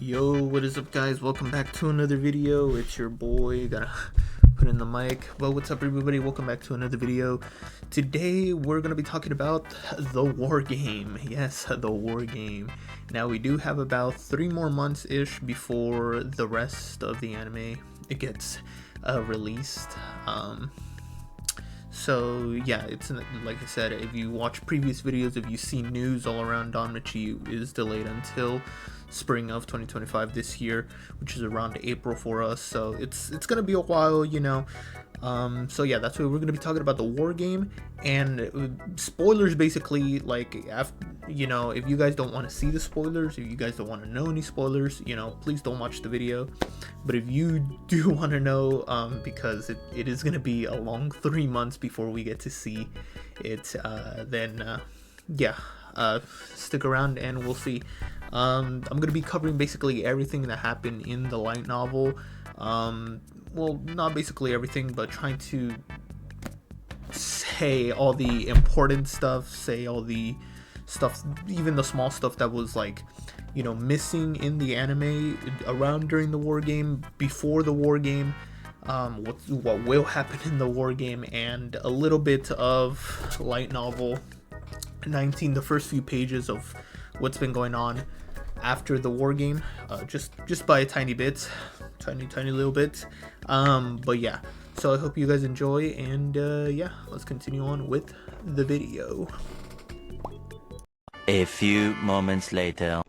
Yo, what is up, guys? Welcome back to another video. It's your boy. Gotta put in the mic. Well, what's up, everybody? Welcome back to another video. Today we're gonna be talking about the war game. Yes, the war game. Now we do have about 3 more months ish before the rest of the anime it gets released. So yeah, it's like I said, if you watch previous videos, if you see news all around, Danmachi is delayed until spring of 2025 this year, which is around April for us. So it's gonna be a while, you know. So yeah, that's why we're gonna be talking about the war game and spoilers. Basically, like, after, you know, if you guys don't want to see the spoilers, if you guys don't want to know any spoilers, you know, please don't watch the video. But if you do want to know, because it is gonna be a long 3 months before we get to see it, then yeah, stick around and we'll see. I'm gonna be covering basically everything that happened in the light novel. Well, not basically everything, but trying to say all the important stuff, say all the stuff, even the small stuff that was, like, you know, missing in the anime around during the war game, before the war game, what will happen in the war game, and a little bit of light novel 19, the first few pages of what's been going on after the war game, just by a tiny bit, tiny little bit. But yeah, so I hope you guys enjoy, and yeah, let's continue on with the video. A few moments later.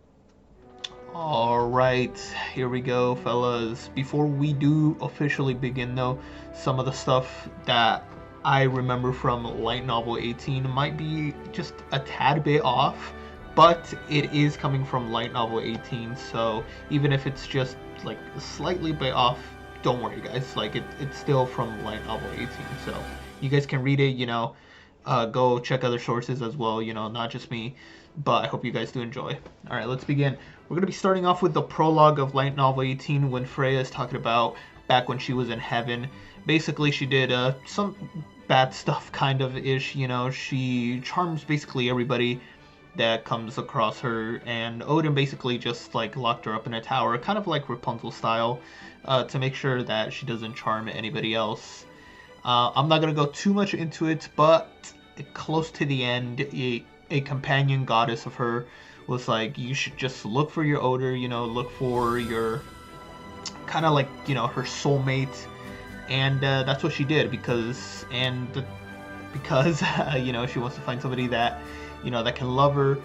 Alright, here we go, fellas. Before we do officially begin, though, some of the stuff that I remember from light novel 18 might be just a tad bit off, but it is coming from light novel 18, so even if it's just like slightly bit off, don't worry, guys. Like, it's still from light novel 18, so you guys can read it, you know. Go check other sources as well, you know, not just me. But I hope you guys do enjoy. Alright, let's begin. We're going to be starting off with the prologue of light novel 18, when Freya is talking about back when she was in heaven. Basically, she did some bad stuff, kind of ish, you know. She charms basically everybody that comes across her, and Odin basically just, like, locked her up in a tower, kind of like Rapunzel style, to make sure that she doesn't charm anybody else. I'm not going to go too much into it, but close to the end, a companion goddess of her was like, you should just look for your odor, you know, look for your kind of like, you know, her soulmate. And that's what she did, because you know, she wants to find somebody that, you know, that can love her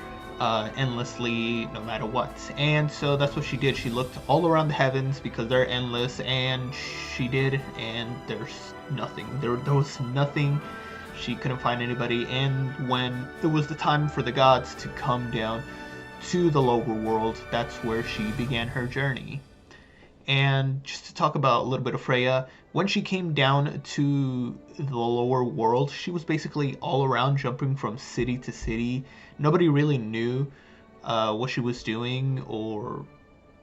endlessly, no matter what. And so that's what she did. She looked all around the heavens, because they're endless, and she did, and there's nothing. There was nothing. She couldn't find anybody. And when it was the time for the gods to come down to the lower world, that's where she began her journey. And just to talk about a little bit of Freya, when she came down to the lower world, she was basically all around, jumping from city to city. Nobody really knew what she was doing, or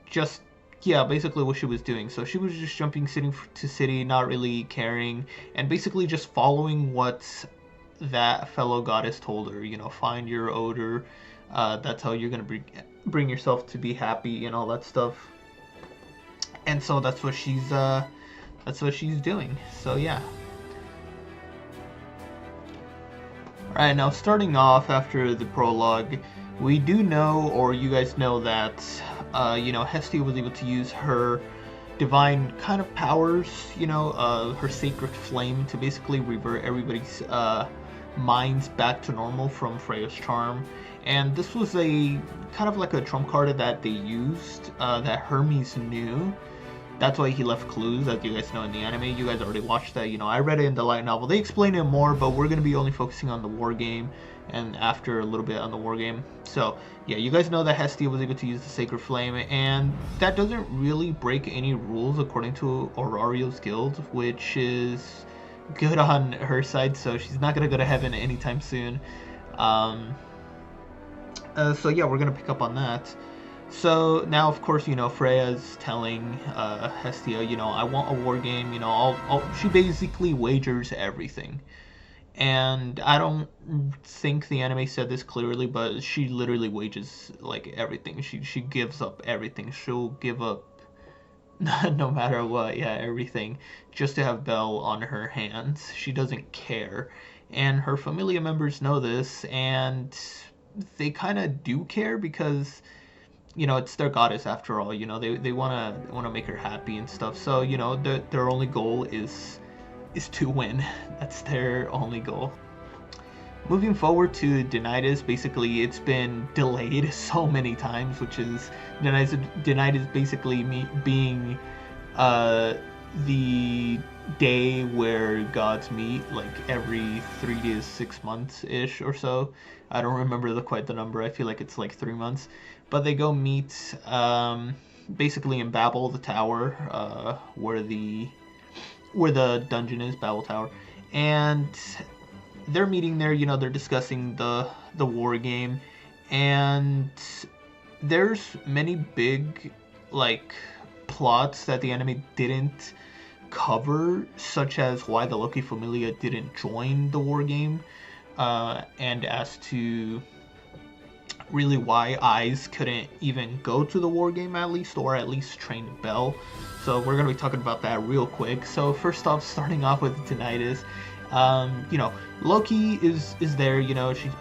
just, yeah, basically what she was doing. So she was just jumping city to city, not really caring, and basically just following what that fellow goddess told her. You know, find your odor. That's how you're gonna bring yourself to be happy and all that stuff. And so that's what she's doing. So yeah. Alright, now starting off after the prologue, we do know, or you guys know, that you know, Hestia was able to use her divine kind of powers, you know, her sacred flame, to basically revert everybody's minds back to normal from Freya's charm. And this was a kind of like a trump card that they used, that Hermes knew. That's why he left clues, as you guys know in the anime. You guys already watched that, you know, I read it in the light novel. They explain it more, but we're going to be only focusing on the war game, and after a little bit on the war game. So yeah, you guys know that Hestia was able to use the sacred flame, and that doesn't really break any rules according to Aurorio's guild, which is good on her side, so she's not going to go to heaven anytime soon. So yeah, we're going to pick up on that. So now, of course, you know, Freya's telling Hestia, you know, I want a war game, you know, she basically wagers everything. And I don't think the anime said this clearly, but she literally wages like everything. She gives up everything. She'll give up no matter what, yeah, everything, just to have Belle on her hands. She doesn't care. And her familia members know this, and they kind of do care because, it's their goddess after all. They want to make her happy and stuff. So, their only goal is to win. That's their only goal. Moving forward to Denitis, basically it's been delayed so many times, which is Denitis basically being uh, the day where gods meet, like every 3 to 6 months ish or so. I don't remember quite the number. I feel like it's like 3 months, but they go meet basically in Babel, the tower, where the dungeon is, Babel Tower, and they're meeting there. They're discussing the war game, and there's many big like plots that the anime didn't cover, such as why the Loki Familia didn't join the war game, and as to really why Eyes couldn't even go to the war game at least, or at least train Bell. So we're gonna be talking about that real quick. So first off, starting off with Tinnitus, Loki is there. She's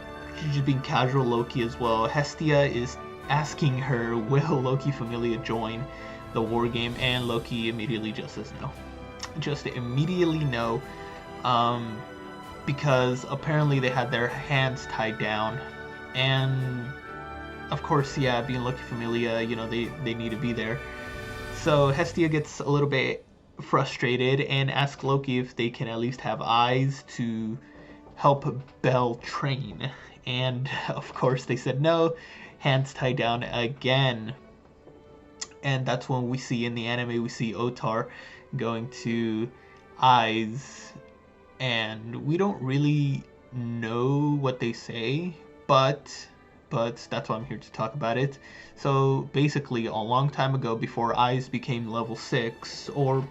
just being casual Loki as well. Hestia is asking her, will Loki Familia join the war game, and Loki immediately just says no. Just immediately no, because apparently they had their hands tied down, and of course, yeah, being Loki Familia, they need to be there. So Hestia gets a little bit frustrated and asks Loki if they can at least have Eyes to help Bell train. And of course they said no, hands tied down again. And that's when we see in the anime, we see Otar going to Eyes, and we don't really know what they say, but that's why I'm here to talk about it. So basically, a long time ago, before Eyes became level 6, or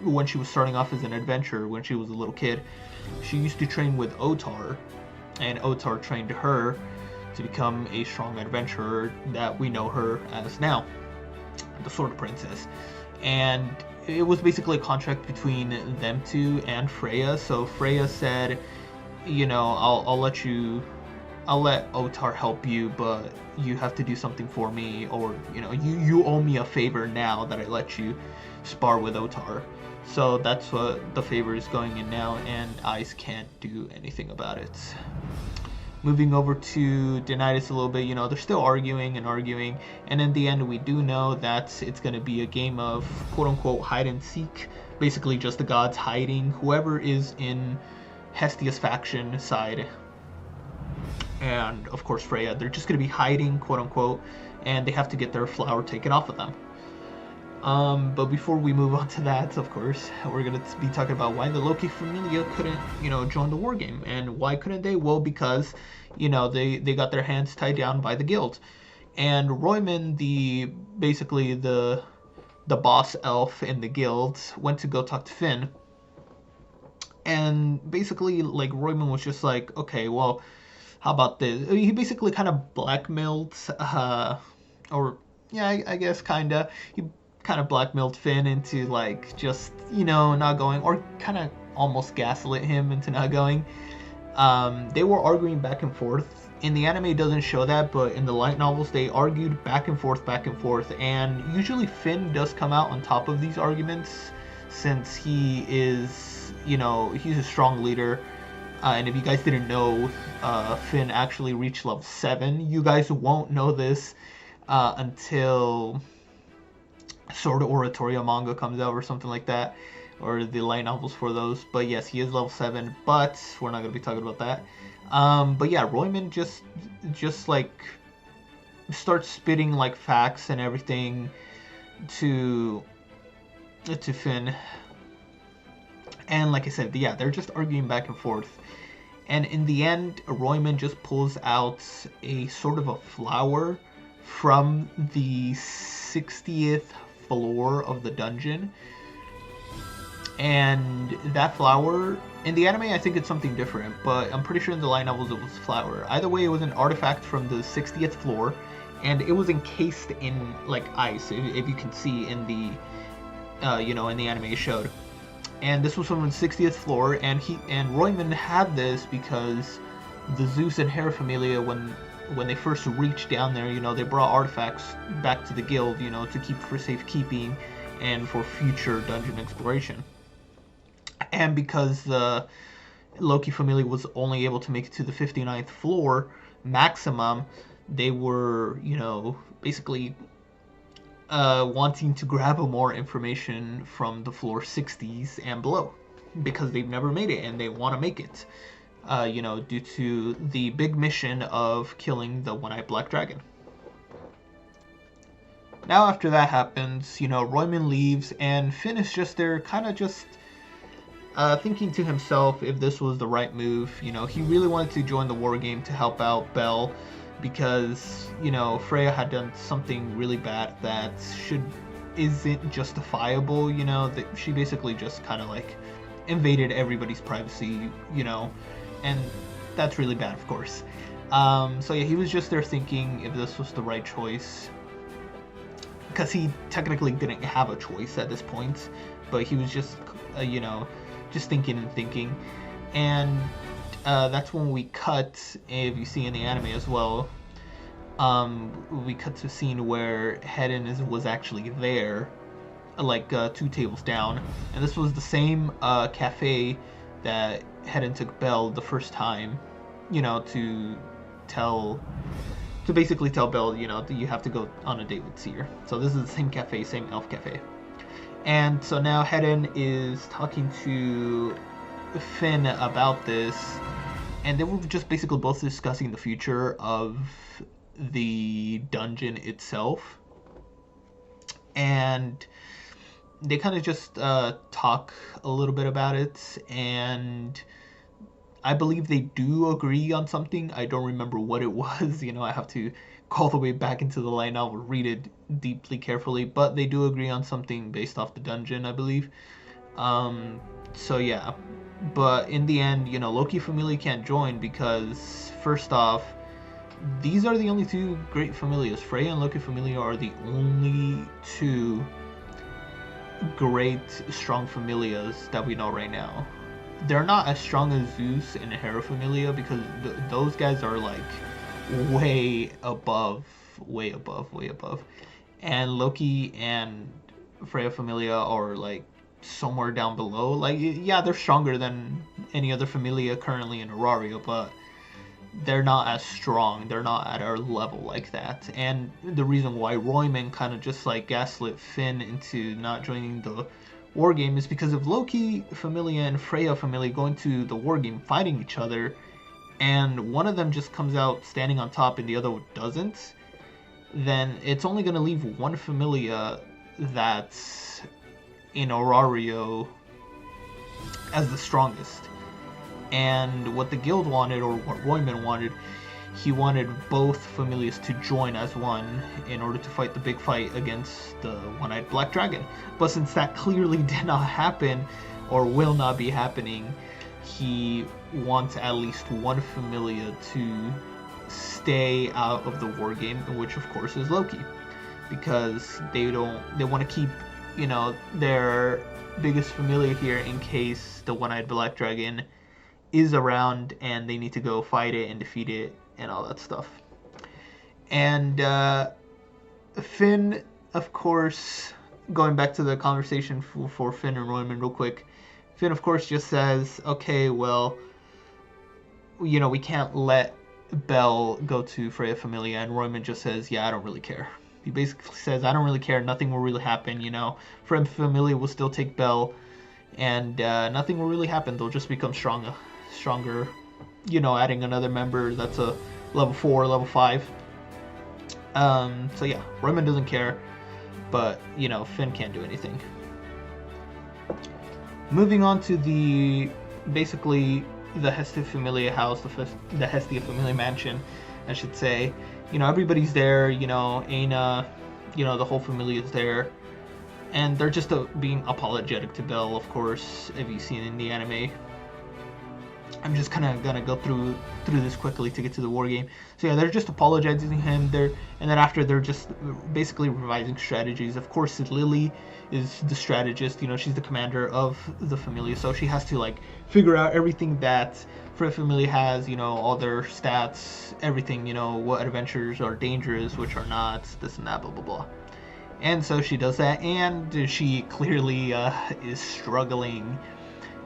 when she was starting off as an adventurer, when she was a little kid, she used to train with Otar, and Otar trained her to become a strong adventurer that we know her as now, the Sword Princess. And it was basically a contract between them two and Freya. So Freya said, I'll let Otar help you, but you have to do something for me, or you owe me a favor now that I let you spar with Otar. So that's what the favor is going in now, and Ice can't do anything about it. Moving over to Denitis a little bit, they're still arguing, and in the end we do know that it's going to be a game of quote-unquote hide and seek, basically just the gods hiding whoever is in Hestia's faction side, and of course Freya. They're just going to be hiding, quote-unquote, and they have to get their flower taken off of them. But before we move on to that, of course, we're going to be talking about why the Loki Familia couldn't, join the war game. And why couldn't they? Well, because, they got their hands tied down by the guild. And Royman, basically the boss elf in the guild, went to go talk to Finn. And basically, like, Royman was just like, okay, well, how about this? He basically kind of blackmailed, or, yeah, I guess kind of. He kind of blackmailed Finn into like just not going, or kind of almost gaslit him into not going. They were arguing back and forth. In the anime it doesn't show that, but in the light novels they argued back and forth, and usually Finn does come out on top of these arguments, since he is he's a strong leader. And if you guys didn't know, Finn actually reached level 7. You guys won't know this until Sword Oratoria manga comes out or something like that, or the light novels for those. But yes, he is level 7, but we're not going to be talking about that. But yeah, Royman just like starts spitting like facts and everything to Finn. And like I said, yeah, they're just arguing back and forth. And in the end, Royman just pulls out a sort of a flower from the 60th floor of the dungeon, And that flower, in the anime, I think it's something different, but I'm pretty sure in the light novels it was flower. Either way, it was an artifact from the 60th floor, and it was encased in like ice, if you can see in the, in the anime showed. And this was from the 60th floor, and Royman had this because the Zeus and Hera Familia, when they first reached down there, they brought artifacts back to the guild, to keep for safekeeping and for future dungeon exploration. And because the Loki Familia was only able to make it to the 59th floor maximum, they were, basically wanting to grab more information from the floor 60s and below, because they've never made it and they want to make it, due to the big mission of killing the One-Eyed Black Dragon. Now after that happens, Royman leaves and Finn is just there, kind of just thinking to himself if this was the right move. He really wanted to join the war game to help out Belle, because Freya had done something really bad that isn't justifiable. That she basically just kind of like invaded everybody's privacy, and that's really bad, of course. So yeah, he was just there thinking if this was the right choice, because he technically didn't have a choice at this point, but he was just just thinking, and that's when we cut, if you see in the anime as well, we cut to a scene where Hedon was actually there, like 2 tables down, and this was the same cafe that Hedon took Belle the first time, to basically tell Belle, that you have to go on a date with Seer. So this is the same cafe, same elf cafe. And so now Hedon is talking to Finn about this, and they were just basically both discussing the future of the dungeon itself. And they kind of just talk a little bit about it, and I believe they do agree on something. I don't remember what it was. I have to go all the way back into the light novel, read it deeply carefully, but they do agree on something based off the dungeon, I believe. So yeah, but in the end, Loki Familia can't join because, first off, these are the only 2 great familias. Freya and Loki Familia are the only 2 great, strong familias that we know right now. They're not as strong as Zeus and Hera Familia, because those guys are like way above. And Loki and Freya Familia are like somewhere down below. Like, yeah, they're stronger than any other Familia currently in Aurario, but they're not as strong. They're not at our level like that. And the reason why Royman kind of just like gaslit Finn into not joining the war game is because if Loki Familia and Freya Familia go into the war game fighting each other, and one of them just comes out standing on top and the other doesn't, then it's only going to leave one Familia that's in Aurario as the strongest. And what the guild wanted, or what Royman wanted, he wanted both familias to join as one in order to fight the big fight against the One-Eyed Black Dragon. But since that clearly did not happen, or will not be happening, he wants at least one familia to stay out of the war game, which of course is Loki, because they want to keep, their biggest familia here in case the One-Eyed Black Dragon is around and they need to go fight it and defeat it and all that stuff. And Finn, of course, going back to the conversation for Finn and Royman real quick, Finn of course just says, okay, well, we can't let Belle go to Freya Familia, and Royman just says, yeah, I don't really care. He basically says, I don't really care, nothing will really happen, Freya Familia will still take Belle, and nothing will really happen, they'll just become stronger, adding another member that's a level 4, level 5. So yeah, Royman doesn't care, but, Finn can't do anything. Moving on to basically the Hestia Familia house, the Hestia Familia mansion, I should say. Everybody's there, Aina, the whole familia is there. And they're just being apologetic to Belle, of course, if you've seen in the anime. I'm just kind of gonna go through this quickly to get to the war game. So yeah, they're just apologizing to him. And then after they're just basically revising strategies. Of course, Lily is the strategist. You know, she's the commander of the Familia, so she has to like figure out everything that Freya Familia has. You know, all their stats, everything. You know, what adventures are dangerous, which are not. This and that, blah blah blah. And so she does that, and she clearly is struggling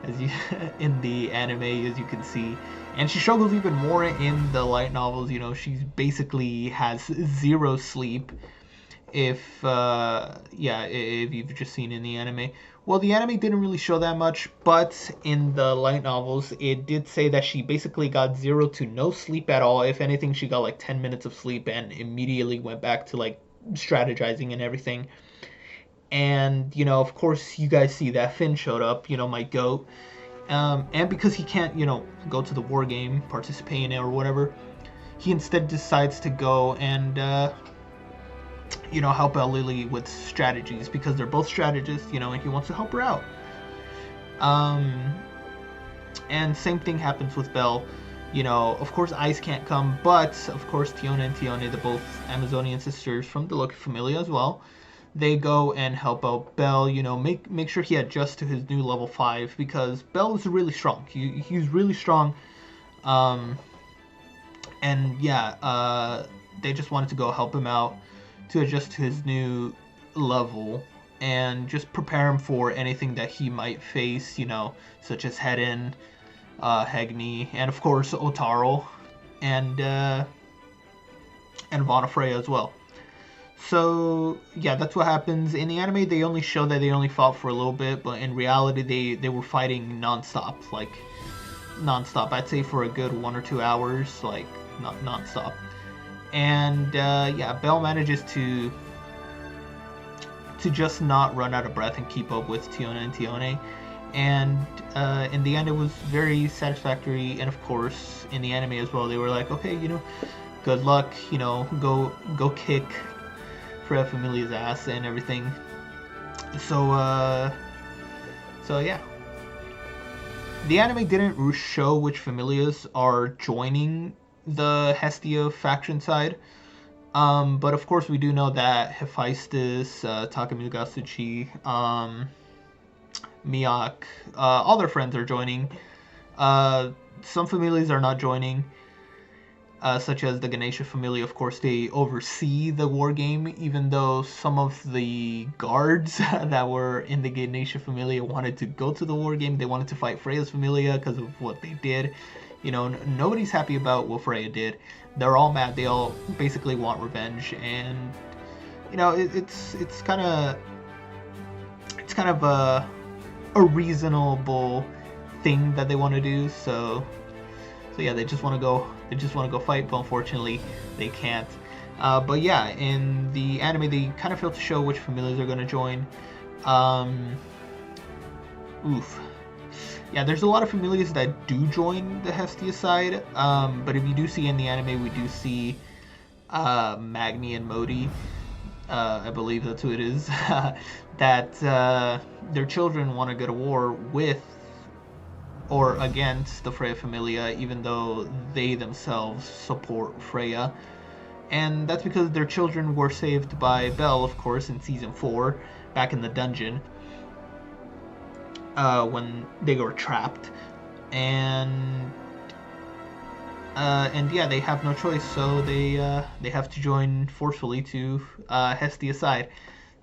as you in the anime, as you can see, and she struggles even more in the light novels. You know, she's basically has zero sleep. If if you've just seen in the anime, well, the anime didn't really show that much, but in the light novels, it did say that she basically got 0 to no sleep at all. If anything, she got like 10 minutes of sleep and immediately went back to like strategizing and everything. And you know, of course, you guys see that Finn showed up, you know, my goat. And because he can't, you know, go to the war game, participate in it or whatever, he instead decides to go and you know, help out Lily with strategies, because they're both strategists, you know, and he wants to help her out. And same thing happens with Belle. You know, of course, Ice can't come, but of course, Tiona and Tione, the both Amazonian sisters from the Loki Familia as well, they go and help out Belle. You know, make sure he adjusts to his new level 5, because Belle is really strong. He's really strong. And yeah, they just wanted to go help him out to adjust to his new level and just prepare him for anything that he might face, you know, such as Hedin, Hegni, and of course Otaro, and Vana Freya as well. So yeah, that's what happens. In the anime, they only show that they only fought for a little bit, but in reality, they were fighting non-stop, like non-stop. I'd say for a good 1 or 2 hours, like not non-stop. And yeah, Belle manages to just not run out of breath and keep up with Tiona and Tione. And in the end, it was very satisfactory. And of course, in the anime as well, they were like, okay, you know, good luck, you know, go kick Freya Familia's ass and everything. So yeah. The anime didn't show which Familias are joining the Hestia faction side. But of course, we do know that Hephaestus, Takamigasuchi, Miak, all their friends are joining. Some familias are not joining, such as the Ganesha Familia. Of course, they oversee the war game, even though some of the guards that were in the Ganesha Familia wanted to go to the war game. They wanted to fight Freya's Familia because of what they did. You know, nobody's happy about what Freya did. They're all mad. They all basically want revenge, and you know, it's kind of a reasonable thing that they want to do. So yeah, they just want to go fight, but unfortunately, they can't. But yeah, in the anime, they kind of fail to show which familiars are going to join. Yeah, there's a lot of familiars that do join the Hestia side, but if you do see in the anime, we do see Magni and Modi, I believe that's who it is, that their children want to go to war with or against the Freya Familia, even though they themselves support Freya. And that's because their children were saved by Belle, of course, in Season 4, back in the dungeon, when they were trapped. And yeah, they have no choice, so they have to join forcefully to Hestia's side.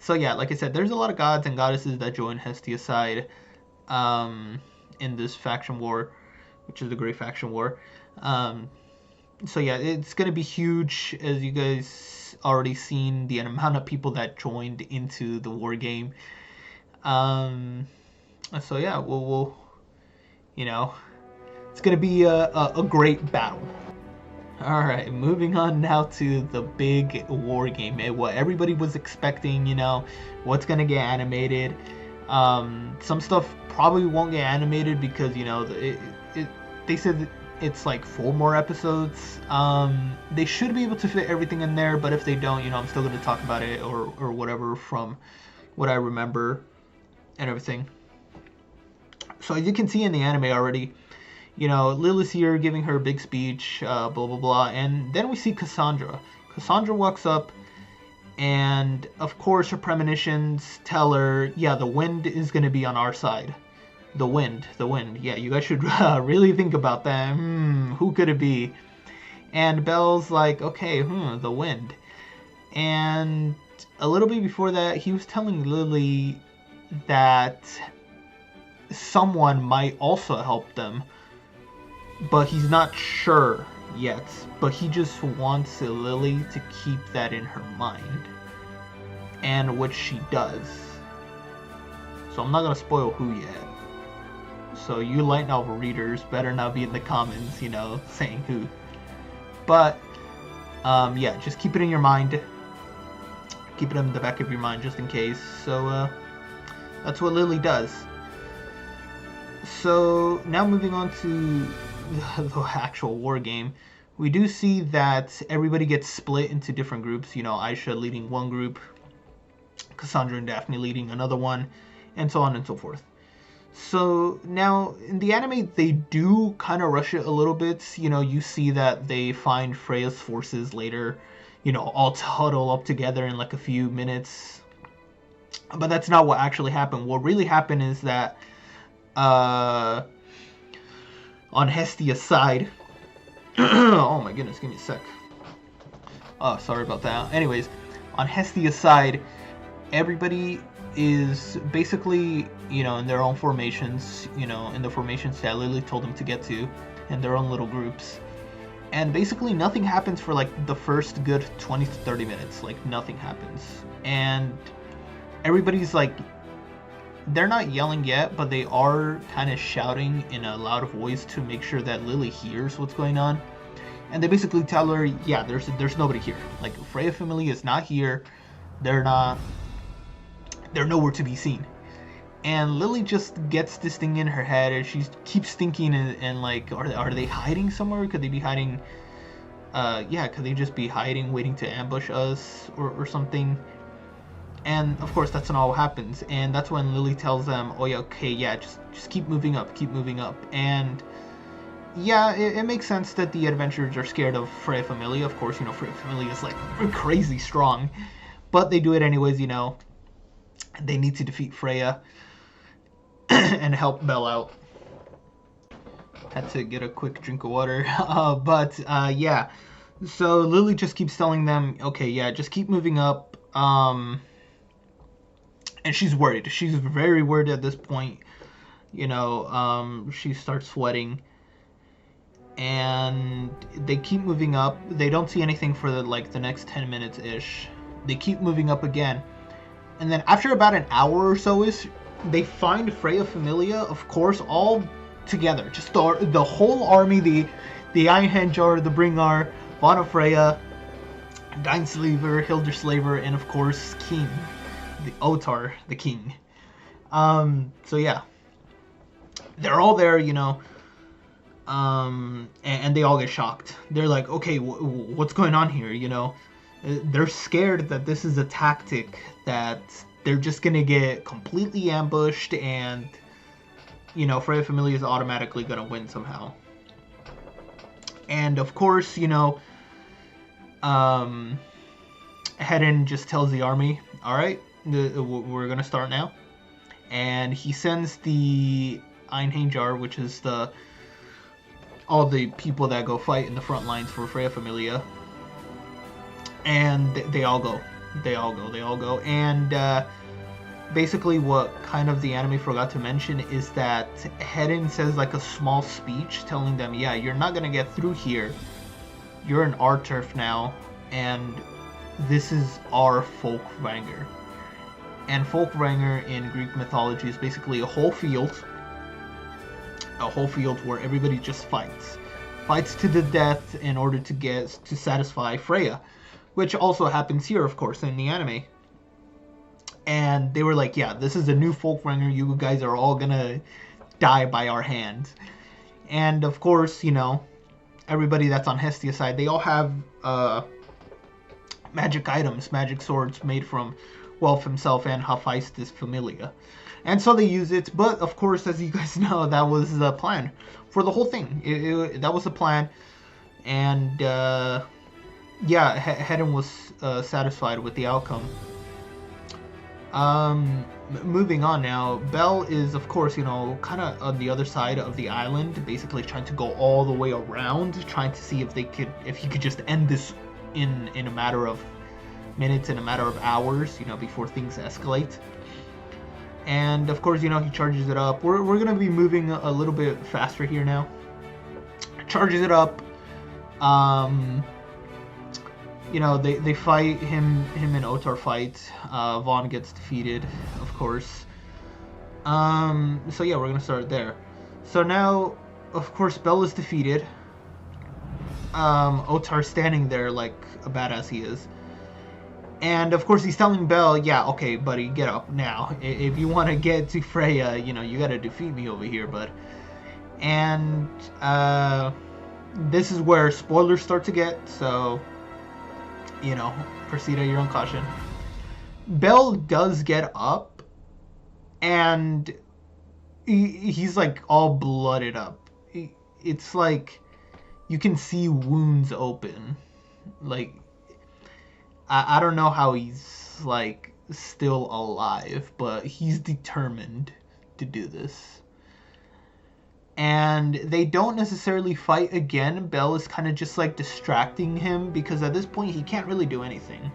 So yeah, like I said, there's a lot of gods and goddesses that join Hestia's side in this faction war, which is the Great Faction War. So yeah, it's gonna be huge, as you guys already seen the amount of people that joined into the war game. So yeah, we'll you know, it's gonna be a great battle. Alright, moving on now to the big war game. What everybody was expecting, you know, what's gonna get animated. Some stuff probably won't get animated because, you know, they said it's like 4 more episodes. They should be able to fit everything in there, but if they don't, you know, I'm still going to talk about it or whatever from, what I remember and everything. So as you can see in the anime already, you know, Lilith's here giving her a big speech, blah blah blah, and then we see Cassandra. Cassandra walks up, and of course her premonitions tell her, yeah, the wind is going to be on our side. The wind. Yeah, you guys should really think about that. Who could it be? And Belle's like, okay, the wind. And a little bit before that, he was telling Lily that someone might also help them, but he's not sure yet. But he just wants Lily to keep that in her mind, and which she does. So I'm not gonna spoil who yet. So you light novel readers better not be in the comments, you know, saying who. But yeah, just keep it in your mind. Keep it in the back of your mind just in case. So that's what Lily does. So now moving on to the actual war game, we do see that everybody gets split into different groups. You know, Aisha leading one group, Cassandra and Daphne leading another one, and so on and so forth. So now in the anime, they do kind of rush it a little bit. You know, you see that they find Freya's forces later, you know, all huddle up together in like a few minutes. But that's not what actually happened. What really happened is that on Hestia's side, oh my goodness, give me a sec. Oh, sorry about that. Anyways, on Hestia's side, everybody is basically, you know, in their own formations, you know, in the formations that Lily told them to get to, in their own little groups. And basically nothing happens for like the first good 20 to 30 minutes. Like nothing happens. And everybody's like, they're not yelling yet, but they are kind of shouting in a loud voice to make sure that Lily hears what's going on. And they basically tell her, yeah, there's nobody here. Like Freya family is not here. They're nowhere to be seen. And Lily just gets this thing in her head, and she keeps thinking, and like, are they hiding somewhere? Could they be hiding? Yeah, could they just be hiding, waiting to ambush us or something? And of course, that's not what happens. And that's when Lily tells them, oh yeah, okay, yeah, just keep moving up, keep moving up. And yeah, it makes sense that the adventurers are scared of Freya Familia. Of course, you know, Freya Familia is like crazy strong, but they do it anyways, you know. They need to defeat Freya and help Belle out. Had to get a quick drink of water. But yeah, so Lily just keeps telling them, okay, yeah, just keep moving up. And she's worried. She's very worried at this point. You know, she starts sweating. And they keep moving up. They don't see anything for the next 10 minutes-ish. They keep moving up again. And then after about an hour or so they find Freya Familia, of course, all together. Just the whole army, the Einhajar, the Bringar, Vana Freya, Deinslaver, Hilderslaver, and of course King, the Otar, the king. So yeah, they're all there, you know, and they all get shocked. They're like, okay, what's going on here, you know? They're scared that this is a tactic, that they're just gonna get completely ambushed and, you know, Freya Familia is automatically gonna win somehow. And of course, you know, Hedin just tells the army, alright, we're gonna start now. And he sends the Einhajar, which is all the people that go fight in the front lines for Freya Familia. And they all go. And basically what kind of the anime forgot to mention is that Hedin says like a small speech telling them, yeah, you're not going to get through here. You're in our turf now, and this is our Folkvanger. And Folkvanger in Greek mythology is basically a whole field where everybody just fights to the death in order to satisfy Freya. Which also happens here, of course, in the anime. And they were like, yeah, this is a new Folkvanger. You guys are all gonna die by our hand. And, of course, you know, everybody that's on Hestia's side, they all have magic items, magic swords made from Well, himself and Hephaestus Familia. And so they use it, but of course, as you guys know, that was the plan for the whole thing. That was the plan, and yeah, Hedon was satisfied with the outcome. Moving on now, Bell is, of course, kind of on the other side of the island, basically trying to go all the way around, trying to see if he could just end this in a matter of minutes, in a matter of hours, before things escalate. And of course, he charges it up. We're gonna be moving a little bit faster here now. Charges it up. They fight him and Otar fight. Vaughn gets defeated, of course. So yeah, we're gonna start there. So now, of course, Bell is defeated. Otar standing there like a badass he is. And of course he's telling Bell, yeah, okay, buddy, get up now. If you want to get to Freya, you gotta defeat me over here, bud. And this is where spoilers start to get, so proceed at your own caution. Bell does get up, and he's like all blooded up. It's like you can see wounds open. Like, I don't know how he's like still alive, but he's determined to do this. And they don't necessarily fight again. Bell is kind of just like distracting him because at this point he can't really do anything,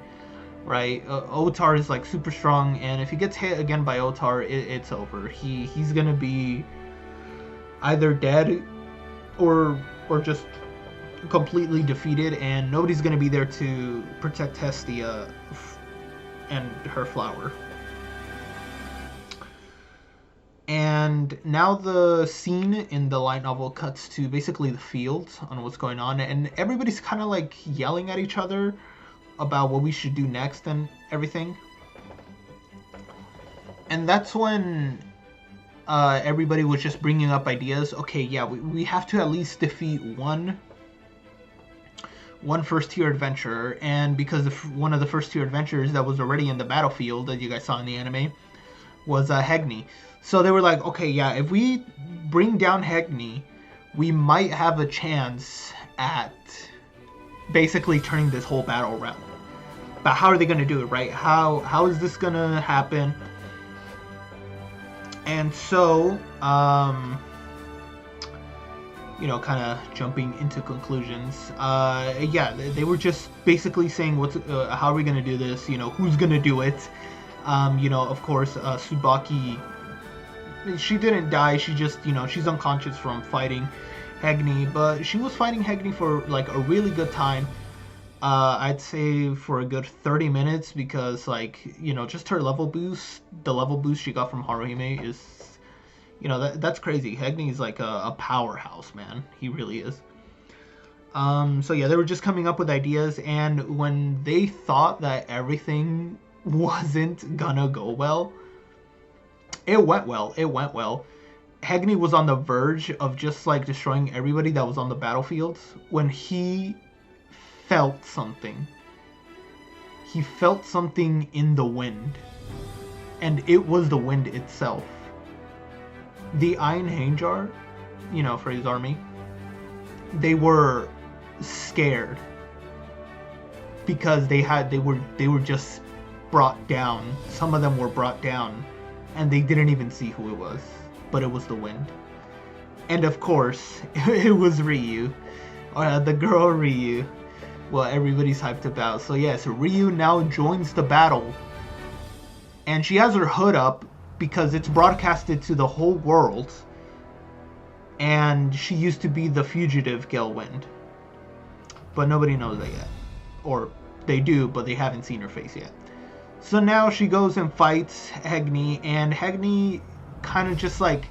right? Otar is like super strong, and if he gets hit again by Otar, it's over. He's gonna be either dead or just completely defeated, and nobody's gonna be there to protect Hestia and her flower. And now the scene in the light novel cuts to basically the fields on what's going on, and everybody's kind of like yelling at each other about what we should do next and everything. And that's when everybody was just bringing up ideas. Okay, yeah, we have to at least defeat one first tier adventurer, and because one of the first tier adventurers that was already in the battlefield that you guys saw in the anime was Hegni. So they were like, okay, yeah, if we bring down Hegni, we might have a chance at basically turning this whole battle around. But how are they going to do it, right? How is this going to happen? And so, kind of jumping into conclusions. Yeah, they were just basically saying, how are we going to do this? Who's going to do it? Of course, Tsubaki, she didn't die. She just, she's unconscious from fighting Hegni, but she was fighting Hegni for like a really good time. I'd say for a good 30 minutes because just her level boost, the level boost she got from Haruhime is, that's crazy. Hegni is like a powerhouse, man. He really is. So yeah, they were just coming up with ideas, and when they thought that everything wasn't gonna go well, it went well. Hegni was on the verge of just like destroying everybody that was on the battlefield when he felt something. He felt something in the wind, and it was the wind itself. The Einhajar, for his army, they were scared because they were just brought down. Some of them were brought down, and they didn't even see who it was, but it was the wind. And of course, it was Ryu, the girl Ryu. Well, everybody's hyped about. So yes, Ryu now joins the battle, and she has her hood up because it's broadcasted to the whole world, and she used to be the fugitive Gelwind, but nobody knows that yet. Or they do, but they haven't seen her face yet. So now she goes and fights Hegni, and Hegni kind of just like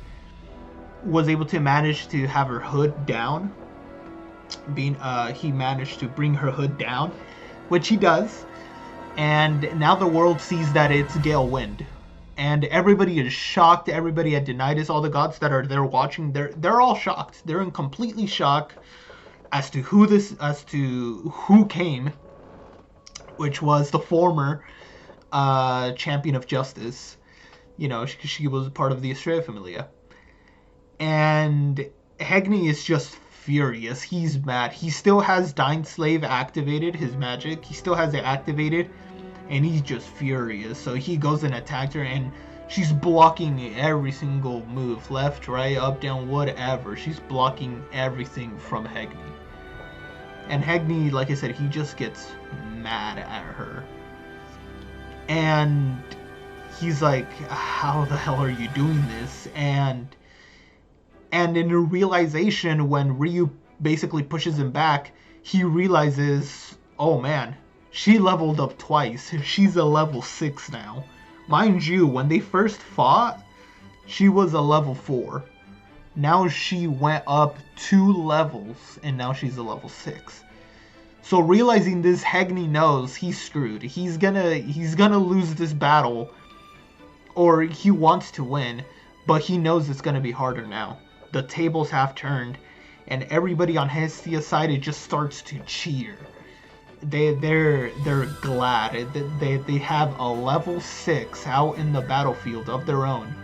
was able to manage to have her hood down. He managed to bring her hood down, which he does, and now the world sees that it's Galewind, and everybody is shocked. Everybody at Denitis, all the gods that are there watching, they're all shocked. They're in completely shock as to who came, which was the former champion of justice. She was part of the Estrella Familia. And Hegni is just furious. He's mad. He still has Dying Slave activated, his magic. He still has it activated, and he's just furious. So he goes and attacks her, and she's blocking every single move. Left, right, up, down, whatever. She's blocking everything from Hegni. And Hegni, like I said, he just gets mad at her. And he's like, how the hell are you doing this? And in a realization, when Ryu basically pushes him back, he realizes, oh man, she leveled up twice. She's a level 6 now. Mind you, when they first fought, she was a level 4. Now she went up 2 levels, and now she's a level 6. So realizing this, Hegni knows he's screwed. He's gonna lose this battle, or he wants to win, but he knows it's gonna be harder now. The tables have turned, and everybody on Hestia's side, it just starts to cheer. They're glad. They have a level 6 out in the battlefield of their own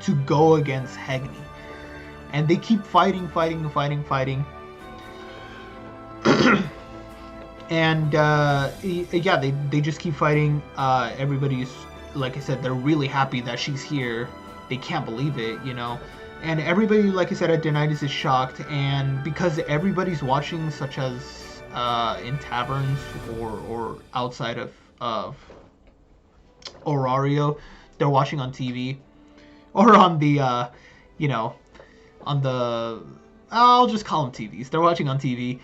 to go against Hegni. And they keep fighting. And yeah, they just keep fighting. Everybody's, like I said, they're really happy that she's here. They can't believe it, And everybody, like I said, at Denitis is shocked. And because everybody's watching, such as in taverns or outside of Orario, they're watching on TV. Or on the, on the... I'll just call them TVs. They're watching on TV.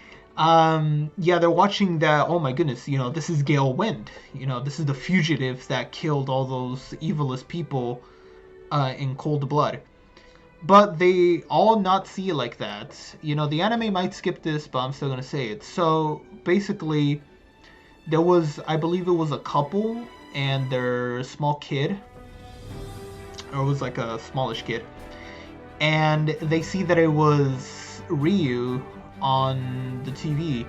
Yeah, they're watching that, oh my goodness, this is Gale Wind. This is the fugitives that killed all those evilest people in cold blood. But they all not see it like that. The anime might skip this, but I'm still going to say it. So, basically, there was, I believe it was a couple and their small kid. Or it was like a smallish kid. And they see that it was Ryu on the TV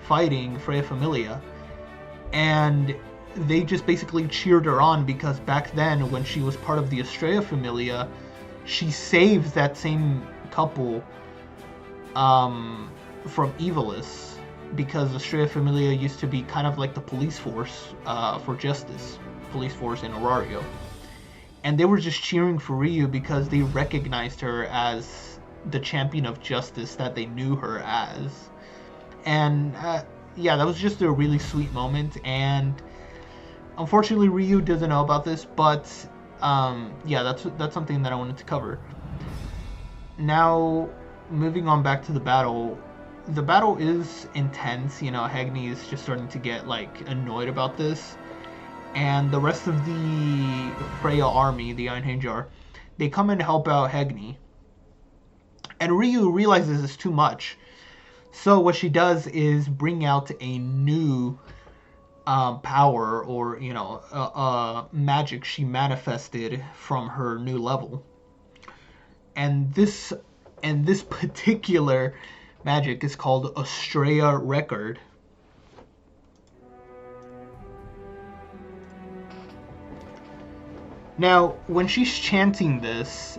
fighting Freya Familia. And they just basically cheered her on because back then, when she was part of the Estrella Familia, she saved that same couple from Evilus, because Estrella Familia used to be kind of like the police force for justice, police force in Orario. And they were just cheering for Ryu because they recognized her as the champion of justice that they knew her as. And yeah, that was just a really sweet moment. And unfortunately, Ryu doesn't know about this, but yeah, that's something that I wanted to cover. Now, moving on back to the battle. The battle is intense. Hegni is just starting to get annoyed about this. And the rest of the Freya army, the Einherjar, they come and help out Hegni. And Ryu realizes it's too much. So what she does is bring out a new power, or magic she manifested from her new level. And this particular magic is called Estrella Record. Now, when she's chanting this,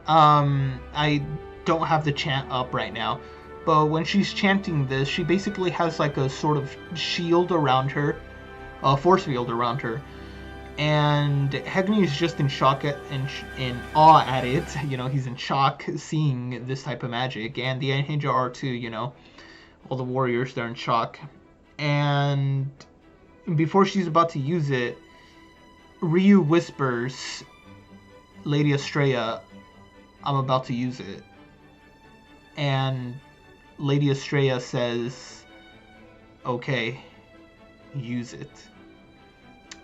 I don't have the chant up right now, but when she's chanting this, she basically has a sort of shield around her, a force field around her, and Hegni is just in shock in awe at it. He's in shock seeing this type of magic, and the Einherjar are too. All the warriors, they're in shock. And before she's about to use it, Ryu whispers, "Lady Estrella, I'm about to use it." And Lady Estrella says, "Okay, use it."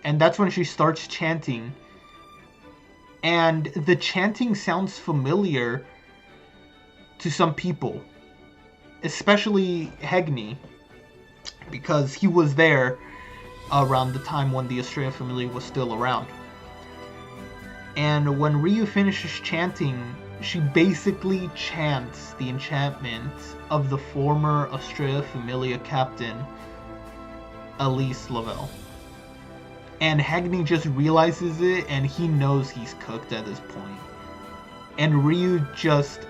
And that's when she starts chanting. And the chanting sounds familiar to some people, especially Hegni, because he was there around the time when the Estrella Familia was still around. And when Ryu finishes chanting, she basically chants the enchantment of the former Estrella Familia captain, Elise Lavelle. And Hagni just realizes it, and he knows he's cooked at this point. And Ryu just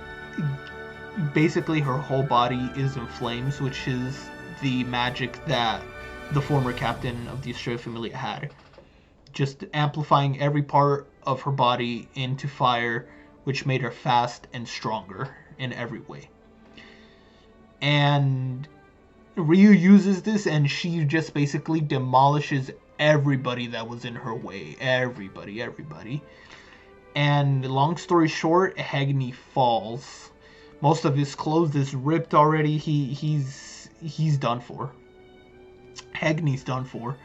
basically her whole body is in flames, which is the magic that the former captain of the Australia Familia had. Just amplifying every part of her body into fire, which made her fast and stronger in every way. And Ryu uses this, and she just basically demolishes everybody that was in her way. Everybody. And long story short, Hagni falls. Most of his clothes is ripped already. He's done for. Hagni's done for.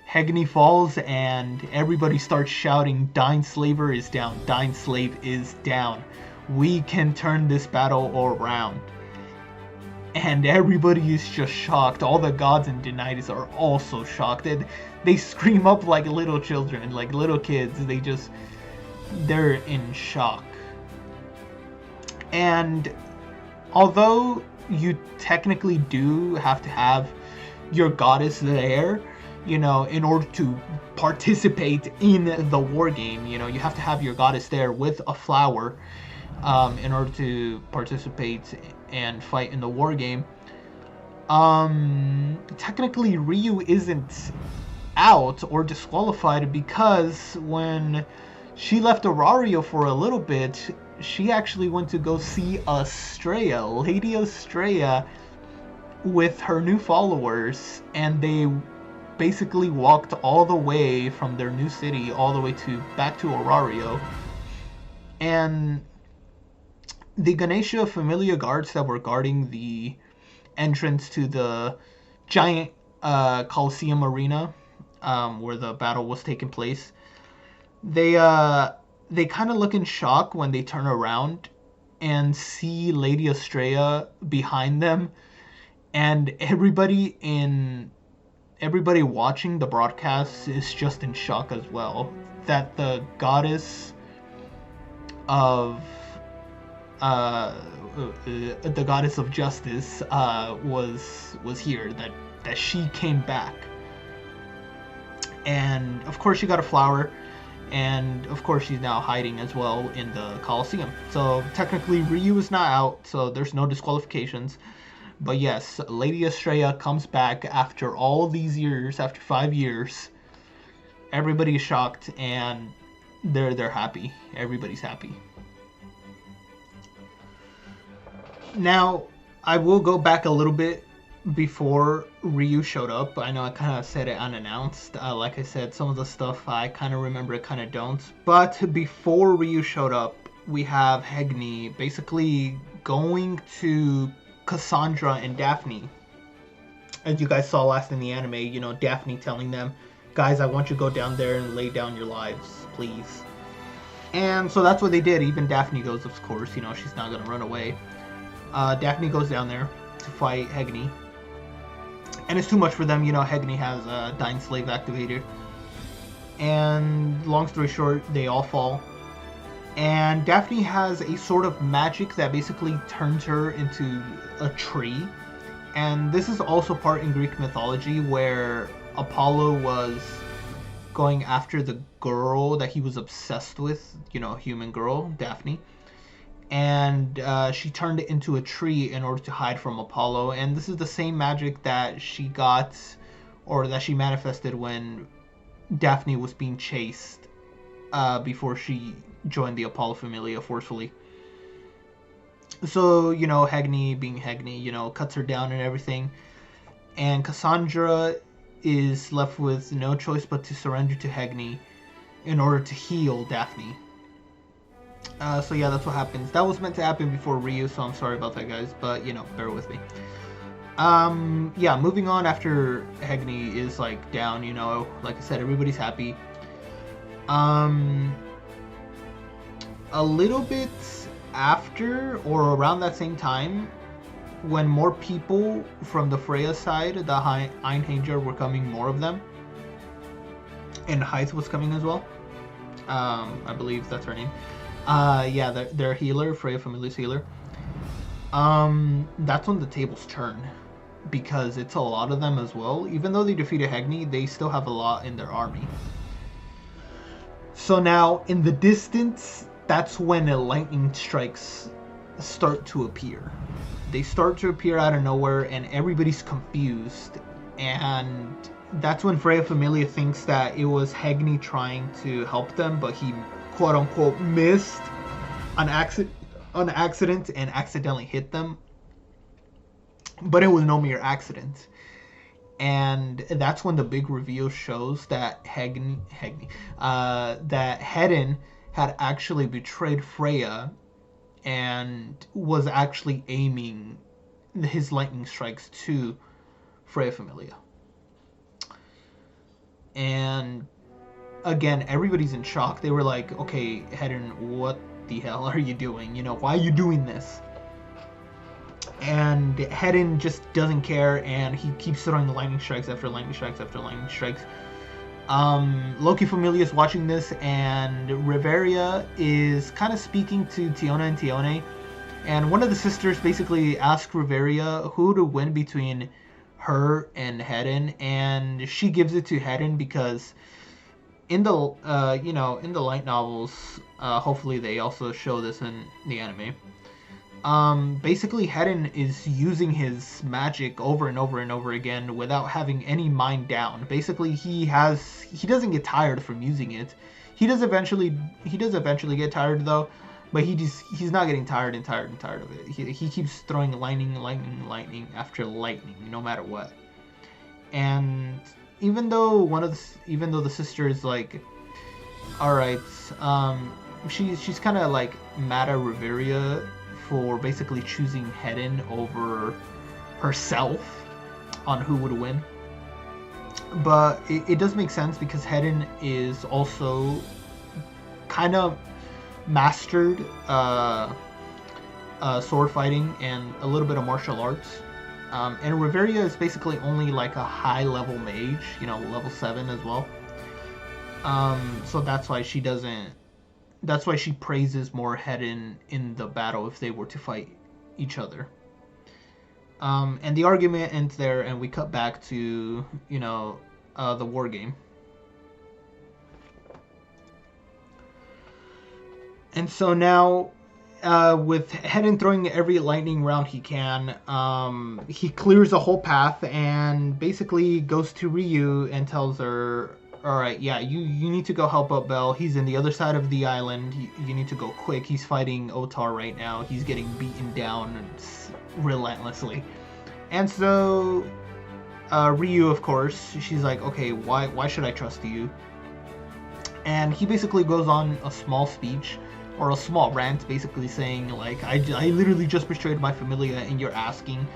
Hagni falls, and everybody starts shouting, "Dying Slaver is down. Dying Slave is down. We can turn this battle around." And everybody is just shocked. All the gods and Denitis are also shocked. And they scream up like little children, like little kids. They're in shock. And although you technically do have to have your goddess there, in order to participate in the war game, you have to have your goddess there with a flower in order to participate and fight in the war game. Technically, Ryu isn't out or disqualified, because when she left Aurario for a little bit, she actually went to go see Estrella, Lady Estrella, with her new followers, and they basically walked all the way from their new city all the way back to Aurario. And the Ganesha Familia guards that were guarding the entrance to the giant Coliseum arena, where the battle was taking place, they kind of look in shock when they turn around and see Lady Estrella behind them, and everybody watching the broadcast is just in shock as well, that the goddess of justice was here, that she came back. And of course she got a flower, and of course she's now hiding as well in the Coliseum. So technically Ryu is not out, so there's no disqualifications. But yes, Lady Estrella comes back after all these years, after 5 years. Everybody is shocked, and they're happy. Everybody's happy. Now, I will go back a little bit before Ryu showed up. I know I kind of said it unannounced. Like I said, some of the stuff I kind of remember, kind of don't. But before Ryu showed up, we have Hagni basically going to Cassandra and Daphne. As you guys saw last in the anime, Daphne telling them, "Guys, I want you to go down there and lay down your lives, please." And so that's what they did. Even Daphne goes, of course, she's not going to run away. Daphne goes down there to fight Hagni. And it's too much for them, Hagni has Dying Slave activated. And long story short, they all fall. And Daphne has a sort of magic that basically turns her into a tree. And this is also part in Greek mythology, where Apollo was going after the girl that he was obsessed with, human girl, Daphne. And she turned it into a tree in order to hide from Apollo. And this is the same magic that she got, or that she manifested when Daphne was being chased before she joined the Apollo Familia forcefully. So, Hagni being Hagni, cuts her down and everything. And Cassandra is left with no choice but to surrender to Hagni in order to heal Daphne. So yeah, that's what happens. That was meant to happen before Ryu, so I'm sorry about that, guys, but, bear with me. Yeah, moving on after Hagni is, down, like I said, everybody's happy. A little bit after, or around that same time, when more people from the Freya side, the Einhanger, were coming, more of them, and Hythe was coming as well. I believe that's her name. Yeah, their healer, Freya Familia's healer. That's when the tables turn, because it's a lot of them as well. Even though they defeated Hagni, they still have a lot in their army. So now, in the distance, that's when the lightning strikes start to appear. They start to appear out of nowhere, and everybody's confused. And that's when Freya Familia thinks that it was Hegni trying to help them, but he quote unquote missed on accident and accidentally hit them. But it was no mere accident. And that's when the big reveal shows that that Hedin had actually betrayed Freya and was actually aiming his lightning strikes to Freya Familia. And again, everybody's in shock. They were like, okay, Hedin, what the hell are you doing? You know, why are you doing this? And Hedin just doesn't care, and he keeps throwing the lightning strikes after lightning strikes after lightning strikes. Loki Familia is watching this, and Riveria is kind of speaking to Tiona and Tione. And one of the sisters basically asks Riveria who to win between her and Hedin, and she gives it to Hedin because in the in the light novels, hopefully they also show this in the anime. Basically Hedin is using his magic over and over and over again without having any mind down. Basically he doesn't get tired from using it. He does eventually get tired though, but he's not getting tired of it. He keeps throwing lightning after lightning, no matter what. And even though the sister is like, all right, she's kind of like mad at Riveria for basically choosing Hedin over herself on who would win. But it does make sense because Hedin is also kind of mastered sword fighting and a little bit of martial arts. And Riveria is basically only like a high level mage, level 7 as well. So that's why she praises more Hedin in the battle if they were to fight each other. And the argument ends there, and we cut back to, the war game. And so now, with Hedin throwing every lightning round he can, he clears the whole path and basically goes to Ryu and tells her, alright, yeah, you need to go help out Bell. He's in the other side of the island. You need to go quick. He's fighting Otar right now. He's getting beaten down relentlessly. And so Ryu, of course, she's like, okay, why should I trust you? And he basically goes on a small speech, or a small rant, basically saying, like, I literally just betrayed my familia, and you're asking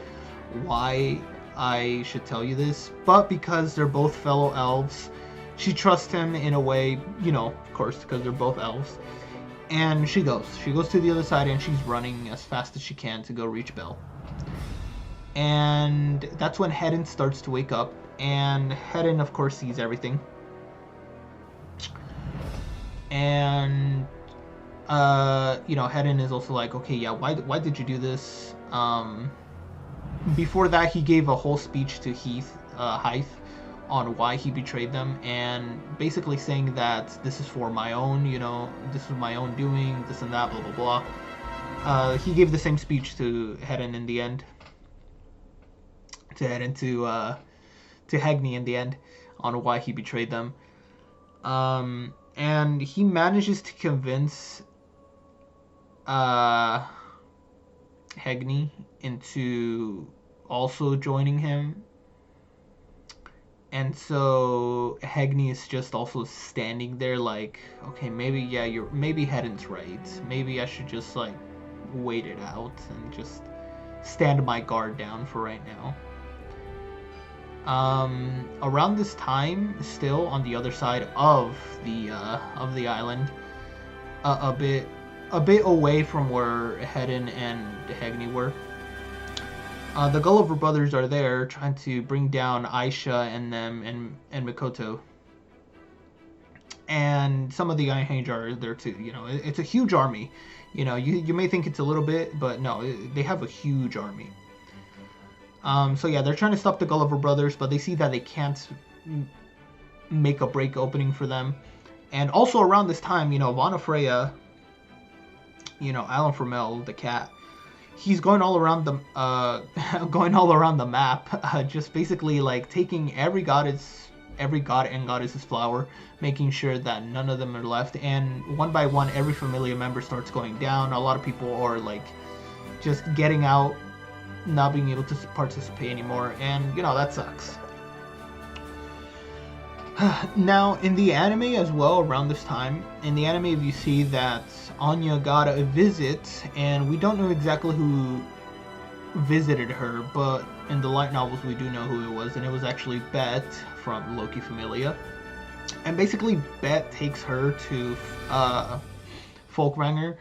why I should tell you this. But because they're both fellow elves, she trusts him in a way, of course, because they're both elves. And she goes to the other side, and she's running as fast as she can to go reach Bell. And that's when Hedin starts to wake up, and Hedin, of course, sees everything. And Hedin is also like, okay, yeah, why did you do this? Before that, he gave a whole speech to Hythe on why he betrayed them, and basically saying that this is for my own, this is my own doing, this and that, blah blah blah. He gave the same speech to Hedin in the end, to Hegni in the end, on why he betrayed them. And he manages to convince Hegni into also joining him. And so Hegni is just also standing there like, okay, maybe Hedin's right. Maybe I should just like wait it out and just stand my guard down for right now. Around this time, still on the other side of the island, a bit away from where Hedin and Hegni were, the Gulliver brothers are there trying to bring down Aisha and them and Mikoto. And some of the Ainhage are there too. It's a huge army. You may think it's a little bit, but no, they have a huge army. So yeah, they're trying to stop the Gulliver brothers, but they see that they can't make a break opening for them. And also around this time, Vana Freya, Alan Formel, the cat, he's going all around the going all around the map, just basically like taking every god and goddess's flower, making sure that none of them are left. And one by one, every familiar member starts going down. A lot of people are like just getting out, not being able to participate anymore, and that sucks. Now, in the anime as well, around this time, in the anime, you see that Anya got a visit, and we don't know exactly who visited her, but in the light novels, we do know who it was, and it was actually Bet from Loki Familia. And basically, Bet takes her to Folkvanger,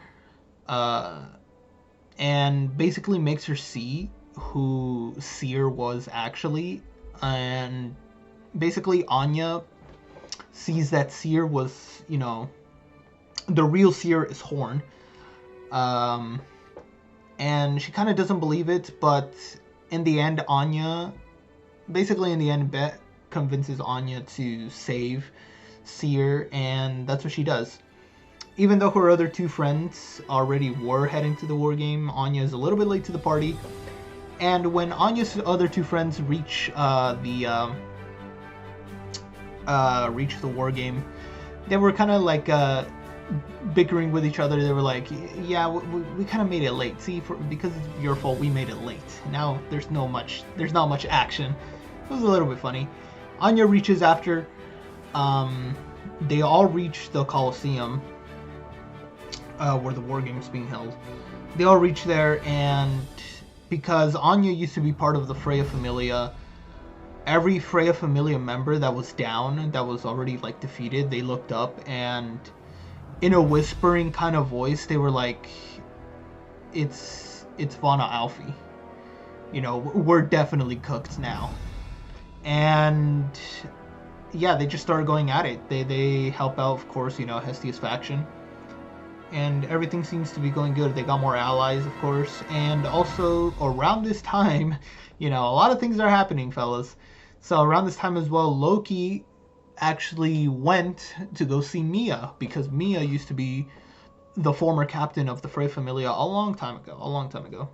and basically makes her see who Seer was actually, and basically Anya sees that Seer was, the real Seer is Horn. And she kind of doesn't believe it, but in the end, Bet convinces Anya to save Seer, and that's what she does. Even though her other two friends already were heading to the war game, Anya is a little bit late to the party. And when Anya's other two friends reach the war game, they were kind of like bickering with each other. They were like, yeah, we kind of made it late. See, because it's your fault, we made it late. Now there's not much action. It was a little bit funny. Anya reaches after. They all reach the Colosseum, where the war game is being held. They all reach there, and because Anya used to be part of the Freya Familia, every Freya Familia member that was down, that was already like defeated, they looked up, and in a whispering kind of voice, they were like, it's Vana Alfie. We're definitely cooked now. And yeah, they just started going at it. They help out, of course, Hestia's faction. And everything seems to be going good. They got more allies, of course. And also, around this time, a lot of things are happening, fellas. So around this time as well, Loki actually went to go see Mia, because Mia used to be the former captain of the Frey Familia a long time ago.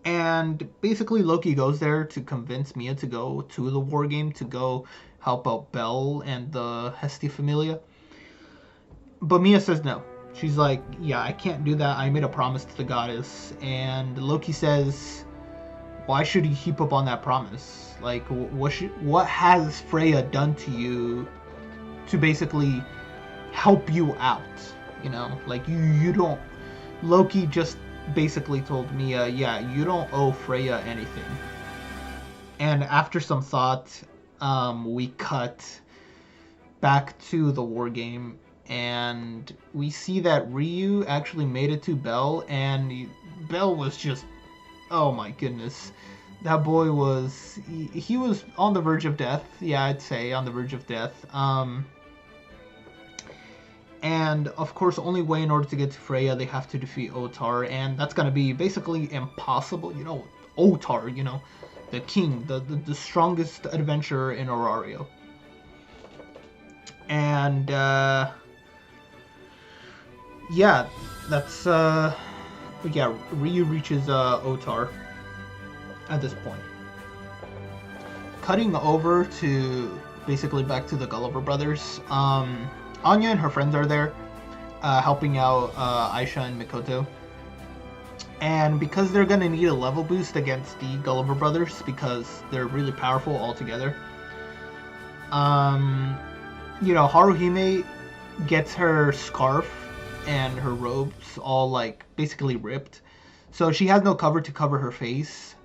And basically Loki goes there to convince Mia to go to the war game, to go help out Belle and the Hestia Familia. But Mia says no. She's like, yeah, I can't do that. I made a promise to the goddess. And Loki says, why should you keep up on that promise? Like, what has Freya done to you to basically help you out? Like, you don't... Loki just basically told Mia, yeah, you don't owe Freya anything. And after some thought, we cut back to the war game, and we see that Ryu actually made it to Belle, and Belle was just, oh my goodness, that boy was, he was on the verge of death. Yeah, I'd say on the verge of death. And of course, only way in order to get to Freya, they have to defeat Otar, and that's gonna be basically impossible. Otar, the king, the strongest adventurer in Orario. And yeah, that's Ryu reaches Otar at this point. Cutting over to basically back to the Gulliver brothers. Anya and her friends are there, helping out Aisha and Mikoto. And because they're gonna need a level boost against the Gulliver brothers, because they're really powerful all together, Haruhime gets her scarf and her robes all like basically ripped, so she has no cover to cover her face.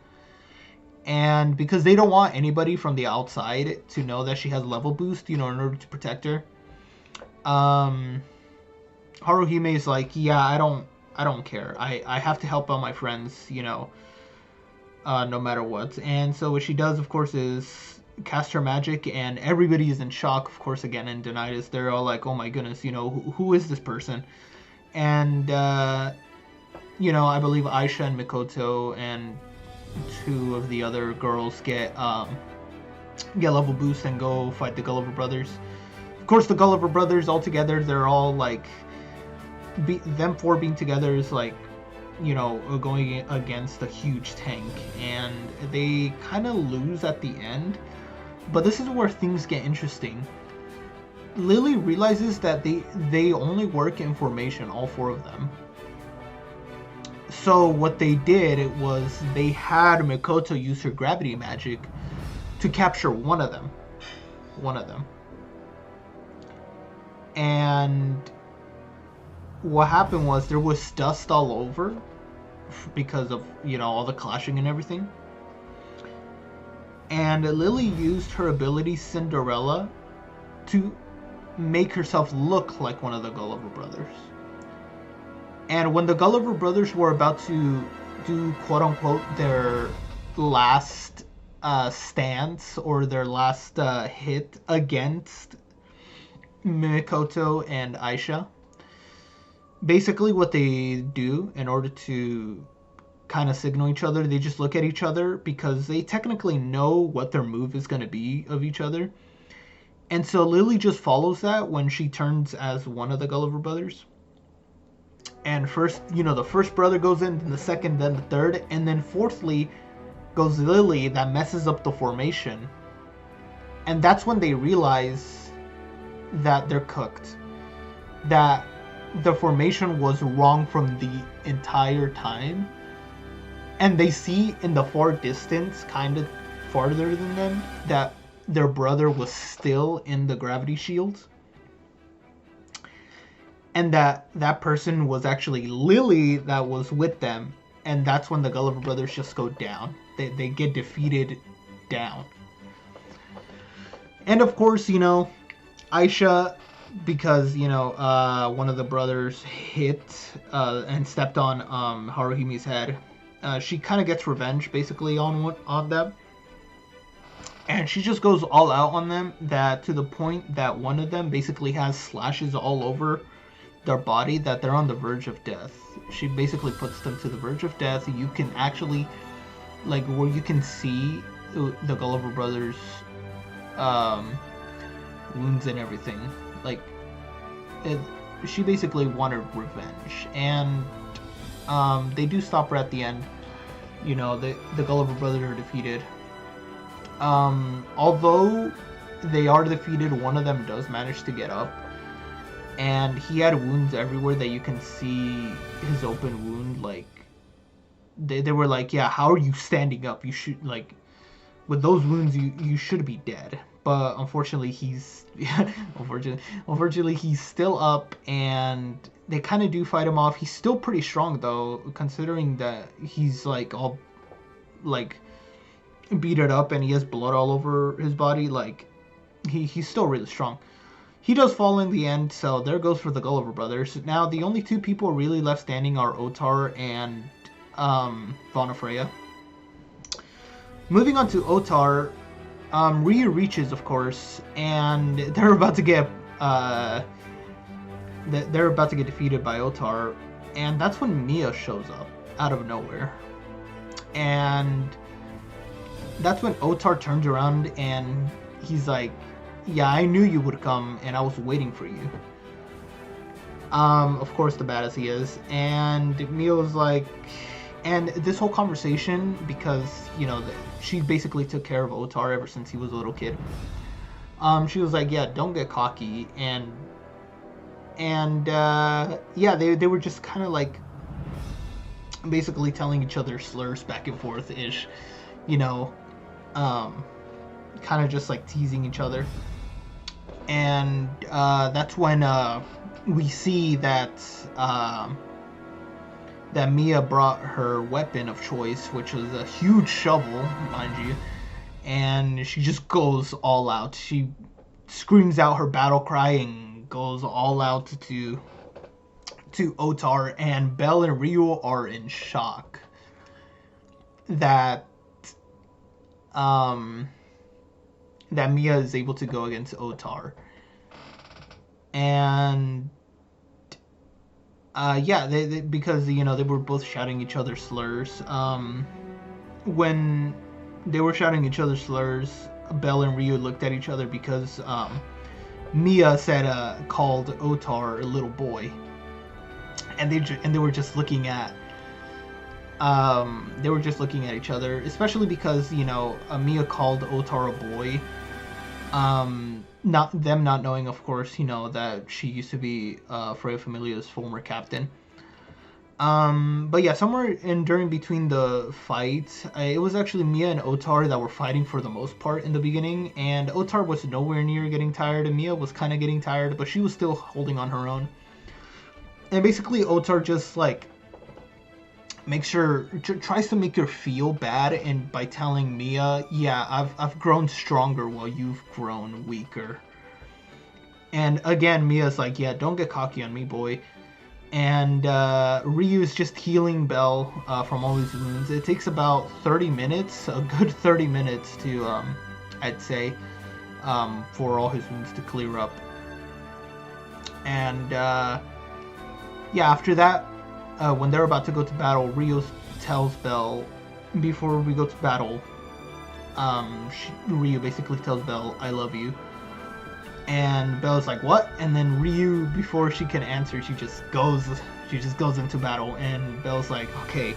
And because they don't want anybody from the outside to know that she has level boost, in order to protect her, Haruhime is like, yeah, I don't care. I have to help out my friends, no matter what. And so what she does, of course, is cast her magic, and everybody is in shock, of course, again, in Denitis. They're all like, oh my goodness, who is this person? And, I believe Aisha and Mikoto and two of the other girls get level boost and go fight the Gulliver brothers. Of Of course, the Gulliver brothers all together, they're all like, them four being together is like, going against a huge tank, and they kind of lose at the end. But this is where things get interesting. Lily realizes that they only work in formation, all four of them. So what they did was they had Mikoto use her gravity magic to capture one of them. And what happened was there was dust all over because of, all the clashing and everything. And Lily used her ability Cinderella to make herself look like one of the Gulliver brothers. And when the Gulliver brothers were about to do quote-unquote their last stance or their last hit against Mikoto and Aisha, basically what they do in order to kind of signal each other, they just look at each other because they technically know what their move is going to be of each other. And so Lily just follows that when she turns as one of the Gulliver brothers. And first, the first brother goes in, then the second, then the third, and then fourthly goes Lily, that messes up the formation. And that's when they realize that they're cooked. That the formation was wrong from the entire time. And they see in the far distance, kind of farther than them, that their brother was still in the gravity shield. And that person was actually Lily that was with them. And that's when the Gulliver brothers just go down. They get defeated down. And of course, Aisha, because, one of the brothers hit and stepped on Haruhimi's head, she kind of gets revenge, basically, on them. And she just goes all out on them, that to the point that one of them basically has slashes all over their body, that they're on the verge of death. She basically puts them to the verge of death. You can actually, where you can see the Gulliver brothers' wounds and everything. She basically wanted revenge. And they do stop her at the end. The Gulliver brothers are defeated. Although they are defeated, one of them does manage to get up. And he had wounds everywhere that you can see his open wound. They were like, yeah, how are you standing up? You should, with those wounds, you should be dead. But unfortunately, he's still up, and they kind of do fight him off. He's still pretty strong, though, considering that he's all beat up and he has blood all over his body. He's still really strong. He does fall in the end, so there goes for the Gulliver brothers. Now, the only two people really left standing are Otar and Bonafreya. Moving on to Otar, Ryu reaches, of course, and they're about to get defeated by Otar, and that's when Mia shows up out of nowhere. And that's when Otar turns around and he's like, yeah, I knew you would come, and I was waiting for you. Of course, the badass he is. And Mia was like... And this whole conversation, because, she basically took care of Otar ever since he was a little kid. She was like, yeah, don't get cocky. And yeah, they were just kind of basically telling each other slurs back and forth-ish. Kind of just teasing each other. And that's when we see that that Mia brought her weapon of choice, which was a huge shovel, mind you, and she just goes all out. She screams out her battle cry and goes all out to Otar, and Belle and Ryu are in shock that Mia is able to go against Otar. And they because they were both shouting each other slurs. When they were shouting each other slurs, Belle and Ryu looked at each other because Mia said called Otar a little boy, and they were just looking at each other, especially because Mia called Otar a boy. Not knowing, of course, that she used to be Freya Familia's former captain. But yeah, somewhere in during between the fights, it was actually Mia and Otar that were fighting for the most part in the beginning, and Otar was nowhere near getting tired, and Mia was kind of getting tired, but she was still holding on her own. And basically, Otar just like tries to make her feel bad, and by telling Mia, yeah, I've grown stronger while you've grown weaker. And again, Mia's like, yeah, don't get cocky on me, boy. And Ryu's just healing Bell from all his wounds. It takes about 30 minutes, a good 30 minutes to, I'd say, for all his wounds to clear up. And yeah, after that, when they're about to go to battle, Ryu tells Bell, before we go to battle, Ryu basically tells Bell, I love you. And Belle's like, what? And then Ryu, before she can answer, she just goes into battle. And Belle's like, okay,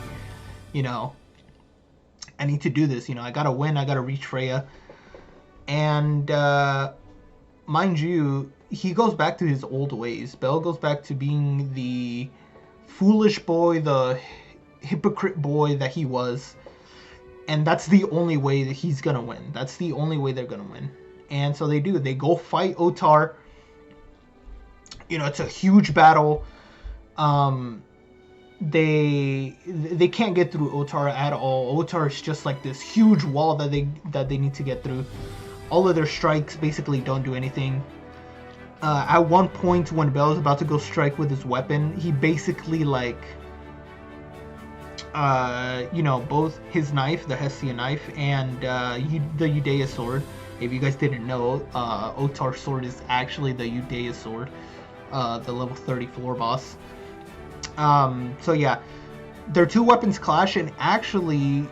I need to do this. I gotta win. I gotta reach Freya. And mind you, he goes back to his old ways. Belle goes back to being the foolish boy, the hypocrite boy that he was. And that's the only way that he's gonna win. That's the only way they're gonna win. And so they do. They go fight Otar. It's a huge battle. They can't get through Otar at all. Otar is just like this huge wall that they need to get through. All of their strikes basically don't do anything. At one point, when Bell is about to go strike with his weapon, he basically both his knife, the Hestia knife, and the Udea sword. If you guys didn't know, Otar's sword is actually the Udea sword, the level 34 boss. So yeah, their two weapons clash, and actually,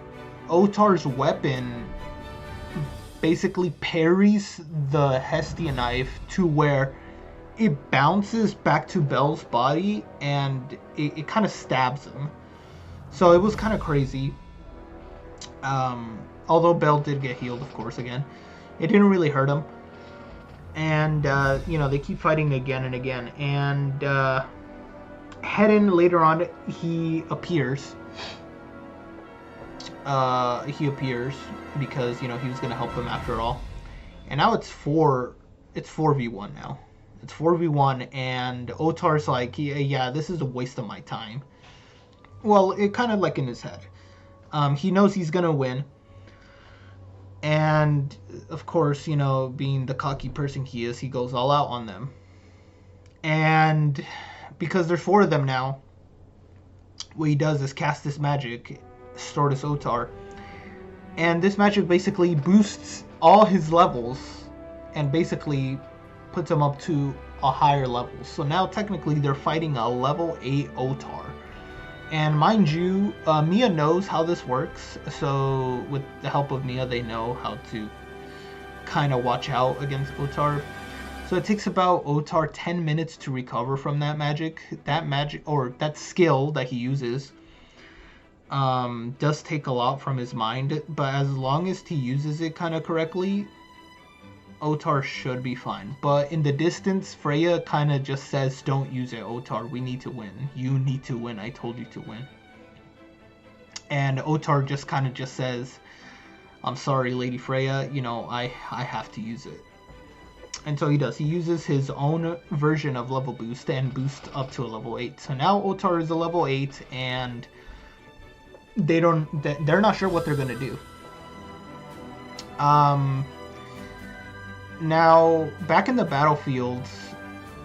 Otar's weapon basically parries the Hestia knife to where it bounces back to Bell's body, and it kind of stabs him. So it was kind of crazy. Although Bell did get healed, of course, again. It didn't really hurt him. And, they keep fighting again and again. And Hedon, later on, he appears. He appears because, he was going to help him after all. And now it's 4v1 now. It's 4v1, and Otar's like, yeah, this is a waste of my time. Well, it kind of like in his head. He knows he's going to win. And, of course, being the cocky person he is, he goes all out on them. And because there's 4 of them now, what he does is cast this magic, Stortus Otar. And this magic basically boosts all his levels and basically puts him up to a higher level. So now technically they're fighting a level 8 Otar. And mind you, Mia knows how this works, so with the help of Mia, they know how to kind of watch out against Otar. So it takes about Otar 10 minutes to recover from that magic. Or that skill that he uses, does take a lot from his mind, but as long as he uses it kind of correctly, Otar should be fine. But in the distance, Freya kind of just says, don't use it, Otar. We need to win. You need to win. I told you to win. And Otar just kind of just says, I'm sorry, Lady Freya. I have to use it. And so he does. He uses his own version of level boost and boost up to a level 8. So now Otar is a level 8, and they're not sure what they're going to do. Now, back in the battlefields,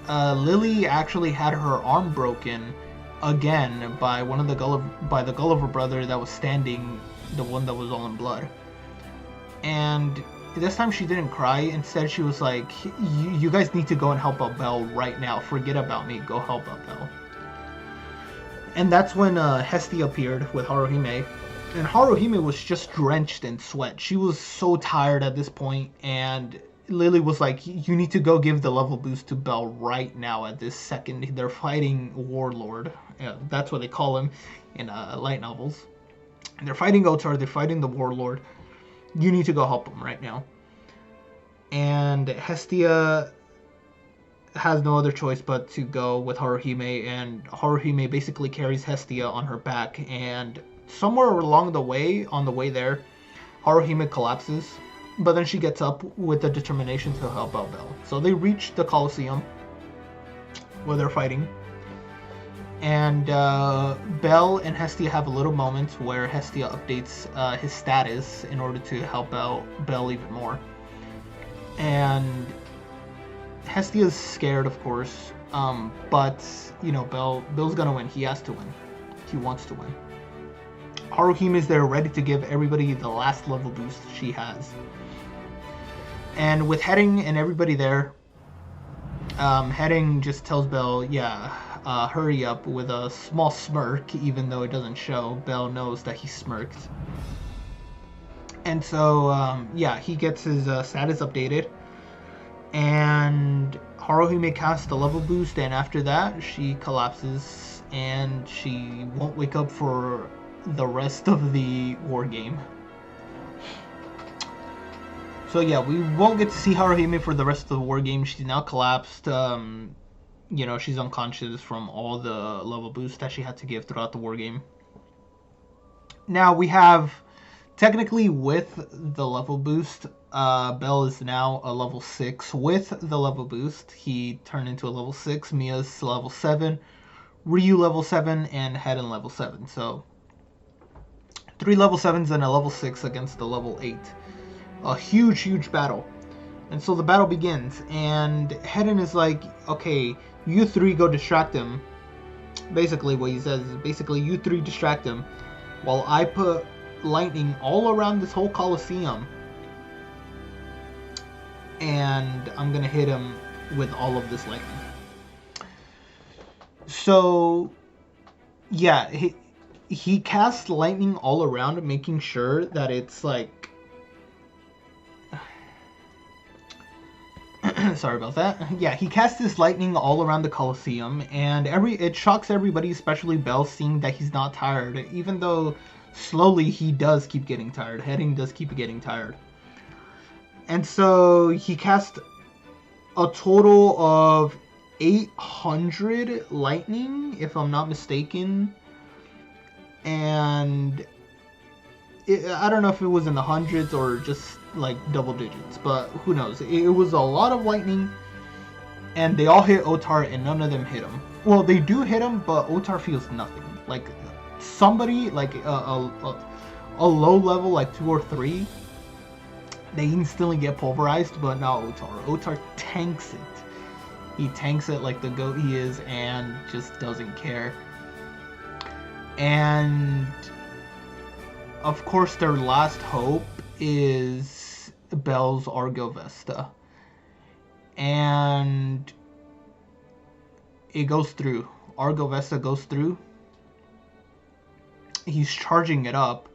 Lily actually had her arm broken again by the Gulliver brother that was standing, the one that was all in blood. And this time she didn't cry. Instead, she was like, you guys need to go and help out Belle right now. Forget about me. Go help out Belle. And that's when Hestia appeared with Haruhime. And Haruhime was just drenched in sweat. She was so tired at this point, and Lily was like, you need to go give the level boost to Bell right now at this second. They're fighting Warlord. That's what they call him in light novels. And they're fighting Otar, they're fighting the Warlord. You need to go help them right now. And Hestia has no other choice but to go with Haruhime, and Haruhime basically carries Hestia on her back, and somewhere along the way, on the way there, Haruhime collapses, but then she gets up with the determination to help out Bell. So they reach the Colosseum where they're fighting, and Bell and Hestia have a little moment where Hestia updates his status in order to help out Bell even more. And Hestia's scared, of course, but, you know, Bill's gonna win. He has to win. He wants to win. Haruhime is there ready to give everybody the last level boost she has. And with Heading and everybody there, Heading just tells Bell, hurry up, with a small smirk, even though it doesn't show. Bell knows that he smirked. And so, he gets his status updated. And Haruhime casts the level boost, and after that, she collapses, and she won't wake up for the rest of the war game. So yeah, we won't get to see Haruhime for the rest of the war game. She's now collapsed. She's unconscious from all the level boosts that she had to give throughout the war game. Now we have, technically with the level boost, Bell is now a level 6. With the level boost, he turned into a level 6. Mia's level 7. Ryu level 7, and Hedon level 7. So 3 level 7s and a level 6 against the level 8. A huge battle. And so the battle begins, and Hedon is like, okay, you 3 go distract him. Basically what he says is, you 3 distract him while I put lightning all around this whole Colosseum, and I'm gonna hit him with all of this lightning. So yeah, he casts lightning all around, making sure that it's like sorry about that. Yeah, he casts this lightning all around the Colosseum, and it shocks everybody, especially Bell, seeing that he's not tired, even though slowly he does keep getting tired. Heading does keep getting tired. And so he cast a total of 800 lightning, if I'm not mistaken. And I don't know if it was in the hundreds or just like double digits, but who knows. It was a lot of lightning, and they all hit Otar, and none of them hit him. Well, they do hit him, but Otar feels nothing. Like somebody, like a low level, like 2 or 3, they instantly get pulverized, but not Otar. Otar tanks it. He tanks it like the goat he is, and just doesn't care. And of course, their last hope is Bell's Argo Vesta. And it goes through. Argo Vesta goes through. He's charging it up.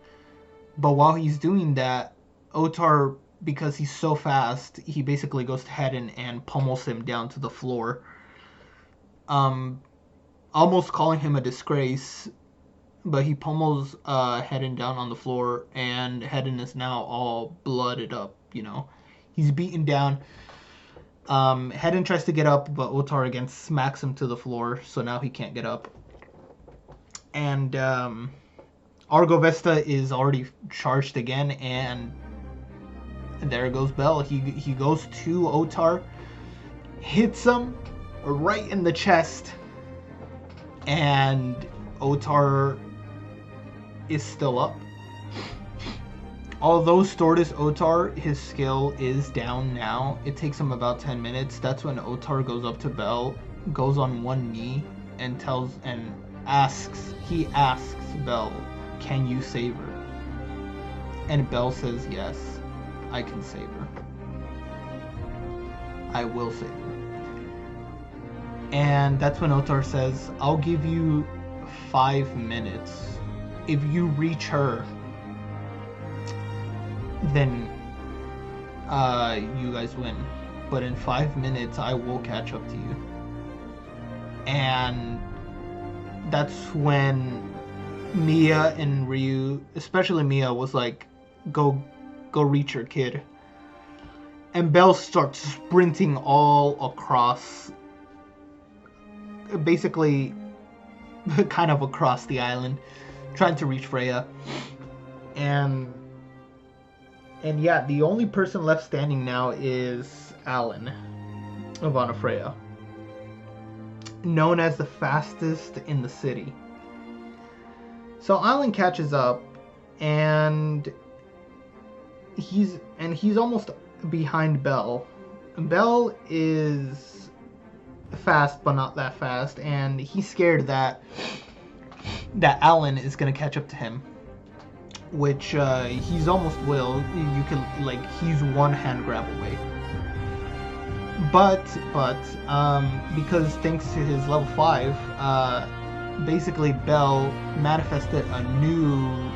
But while he's doing that, Otar, because he's so fast, he basically goes to Hedon and pummels him down to the floor. Almost calling him a disgrace. But he pummels Hedon down on the floor, and Hedon is now all blooded up, you know. He's beaten down. Hedon tries to get up, but Otar again smacks him to the floor, so now he can't get up. And Argo Vesta is already charged again, and there goes Bell. He goes to Otar, hits him right in the chest, and Otar is still up. Although stored as Otar, his skill is down now. It takes him about 10 minutes. That's when Otar goes up to Bell, goes on one knee, and asks Bell, can you save her? And Bell says, yes, I can save her. I will save her. And that's when Otar says, I'll give you 5 minutes. If you reach her, then you guys win. But in 5 minutes, I will catch up to you. And that's when Mia and Ryu, especially Mia, was like, go reach your kid. And Belle starts sprinting all across, basically kind of across the island, trying to reach Freya. And yeah, the only person left standing now is Alan of Anna Freya, known as the fastest in the city. So Alan catches up, and he's almost behind Belle. Belle is fast, but not that fast, and he's scared that Alan is gonna catch up to him, which he's almost will. You can, like, he's one hand grab away. But because thanks to his level 5, basically Belle manifested a new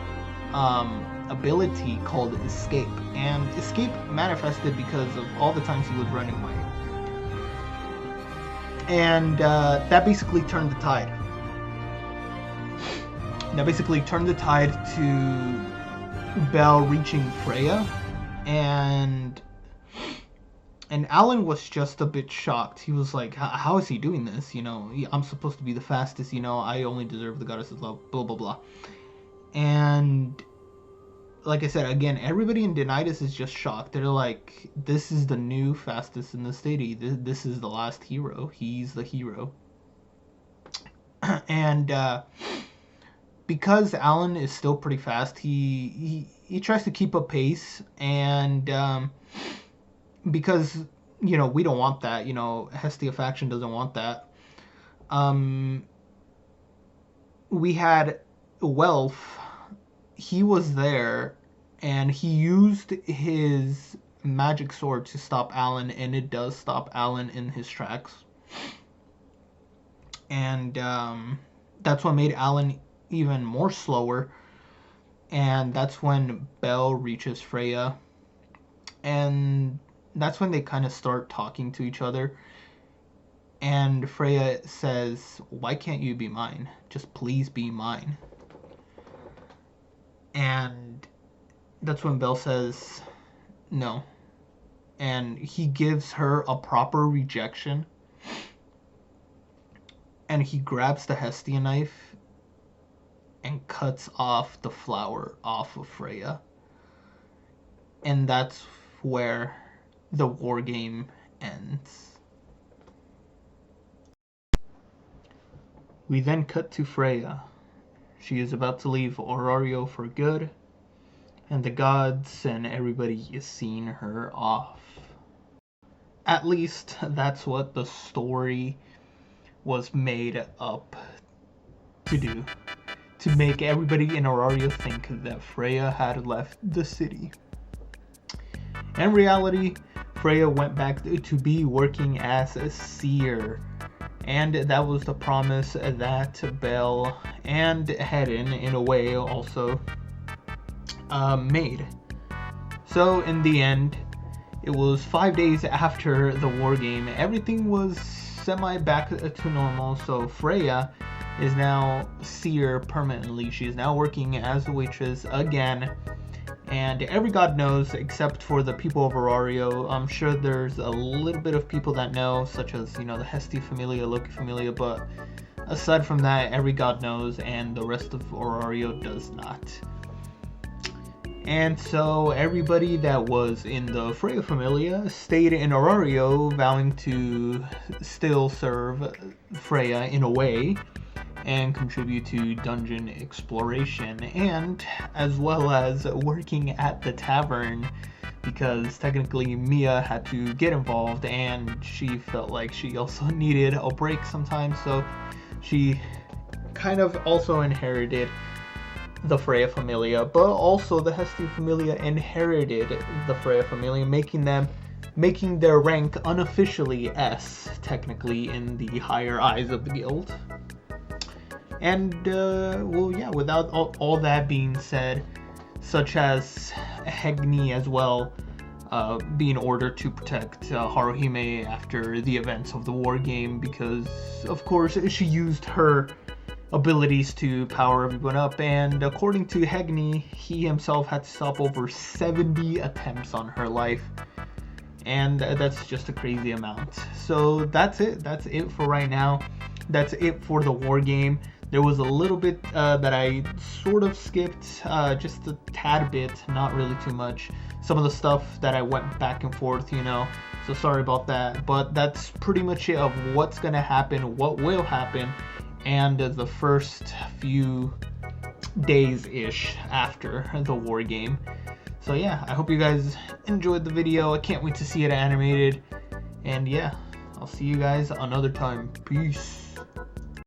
ability called Escape, and Escape manifested because of all the times he was running away, and that basically turned the tide. That basically turned the tide to Belle reaching Freya, and Alan was just a bit shocked. He was like, how is he doing this? You know, I'm supposed to be the fastest, you know, I only deserve the goddess's love, blah, blah, blah. And like I said, again, everybody in Denitis is just shocked. They're like, this is the new fastest in the city. This is the last hero. He's the hero. And because Alan is still pretty fast, he tries to keep up pace, and because, you know, we don't want that, you know, Hestia faction doesn't want that. We had Welf. He was there, and he used his magic sword to stop Alan, and it does stop Alan in his tracks. And that's what made Alan even more slower. And that's when Belle reaches Freya, and that's when they kind of start talking to each other. And Freya says, why can't you be mine? Just please be mine. And that's when Belle says no. And he gives her a proper rejection. And he grabs the Hestia knife and cuts off the flower off of Freya. And that's where the war game ends. We then cut to Freya. She is about to leave Orario for good, and the gods and everybody is seeing her off. At least that's what the story was made up to do, to make everybody in Orario think that Freya had left the city. In reality, Freya went back to be working as a seer, and that was the promise that Belle and Hedin, in a way, also made. So in the end, it was 5 days after the war game. Everything was semi back to normal, so Freya is now seer permanently. She is now working as a waitress again. And every god knows, except for the people of Orario. I'm sure there's a little bit of people that know, such as, you know, the Hestia Familia, Loki Familia, but aside from that, every god knows, and the rest of Orario does not. And so everybody that was in the Freya Familia stayed in Orario, vowing to still serve Freya in a way, and contribute to dungeon exploration, and as well as working at the tavern, because technically Mia had to get involved, and she felt like she also needed a break sometimes, so she kind of also inherited the Freya Familia, but also the Hestia Familia inherited the Freya Familia, making their rank unofficially S, technically, in the higher eyes of the guild. And, well, yeah, without all that being said, such as Hegni as well, being ordered to protect Haruhime after the events of the war game, because of course she used her abilities to power everyone up, and according to Hegni, he himself had to stop over 70 attempts on her life, and that's just a crazy amount. So that's it for right now. That's it for the war game. There was a little bit that I sort of skipped, just a tad bit, not really too much. Some of the stuff that I went back and forth, you know, so sorry about that. But that's pretty much it of what's gonna happen, what will happen, and the first few days-ish after the war game. So yeah, I hope you guys enjoyed the video. I can't wait to see it animated. And yeah, I'll see you guys another time. Peace.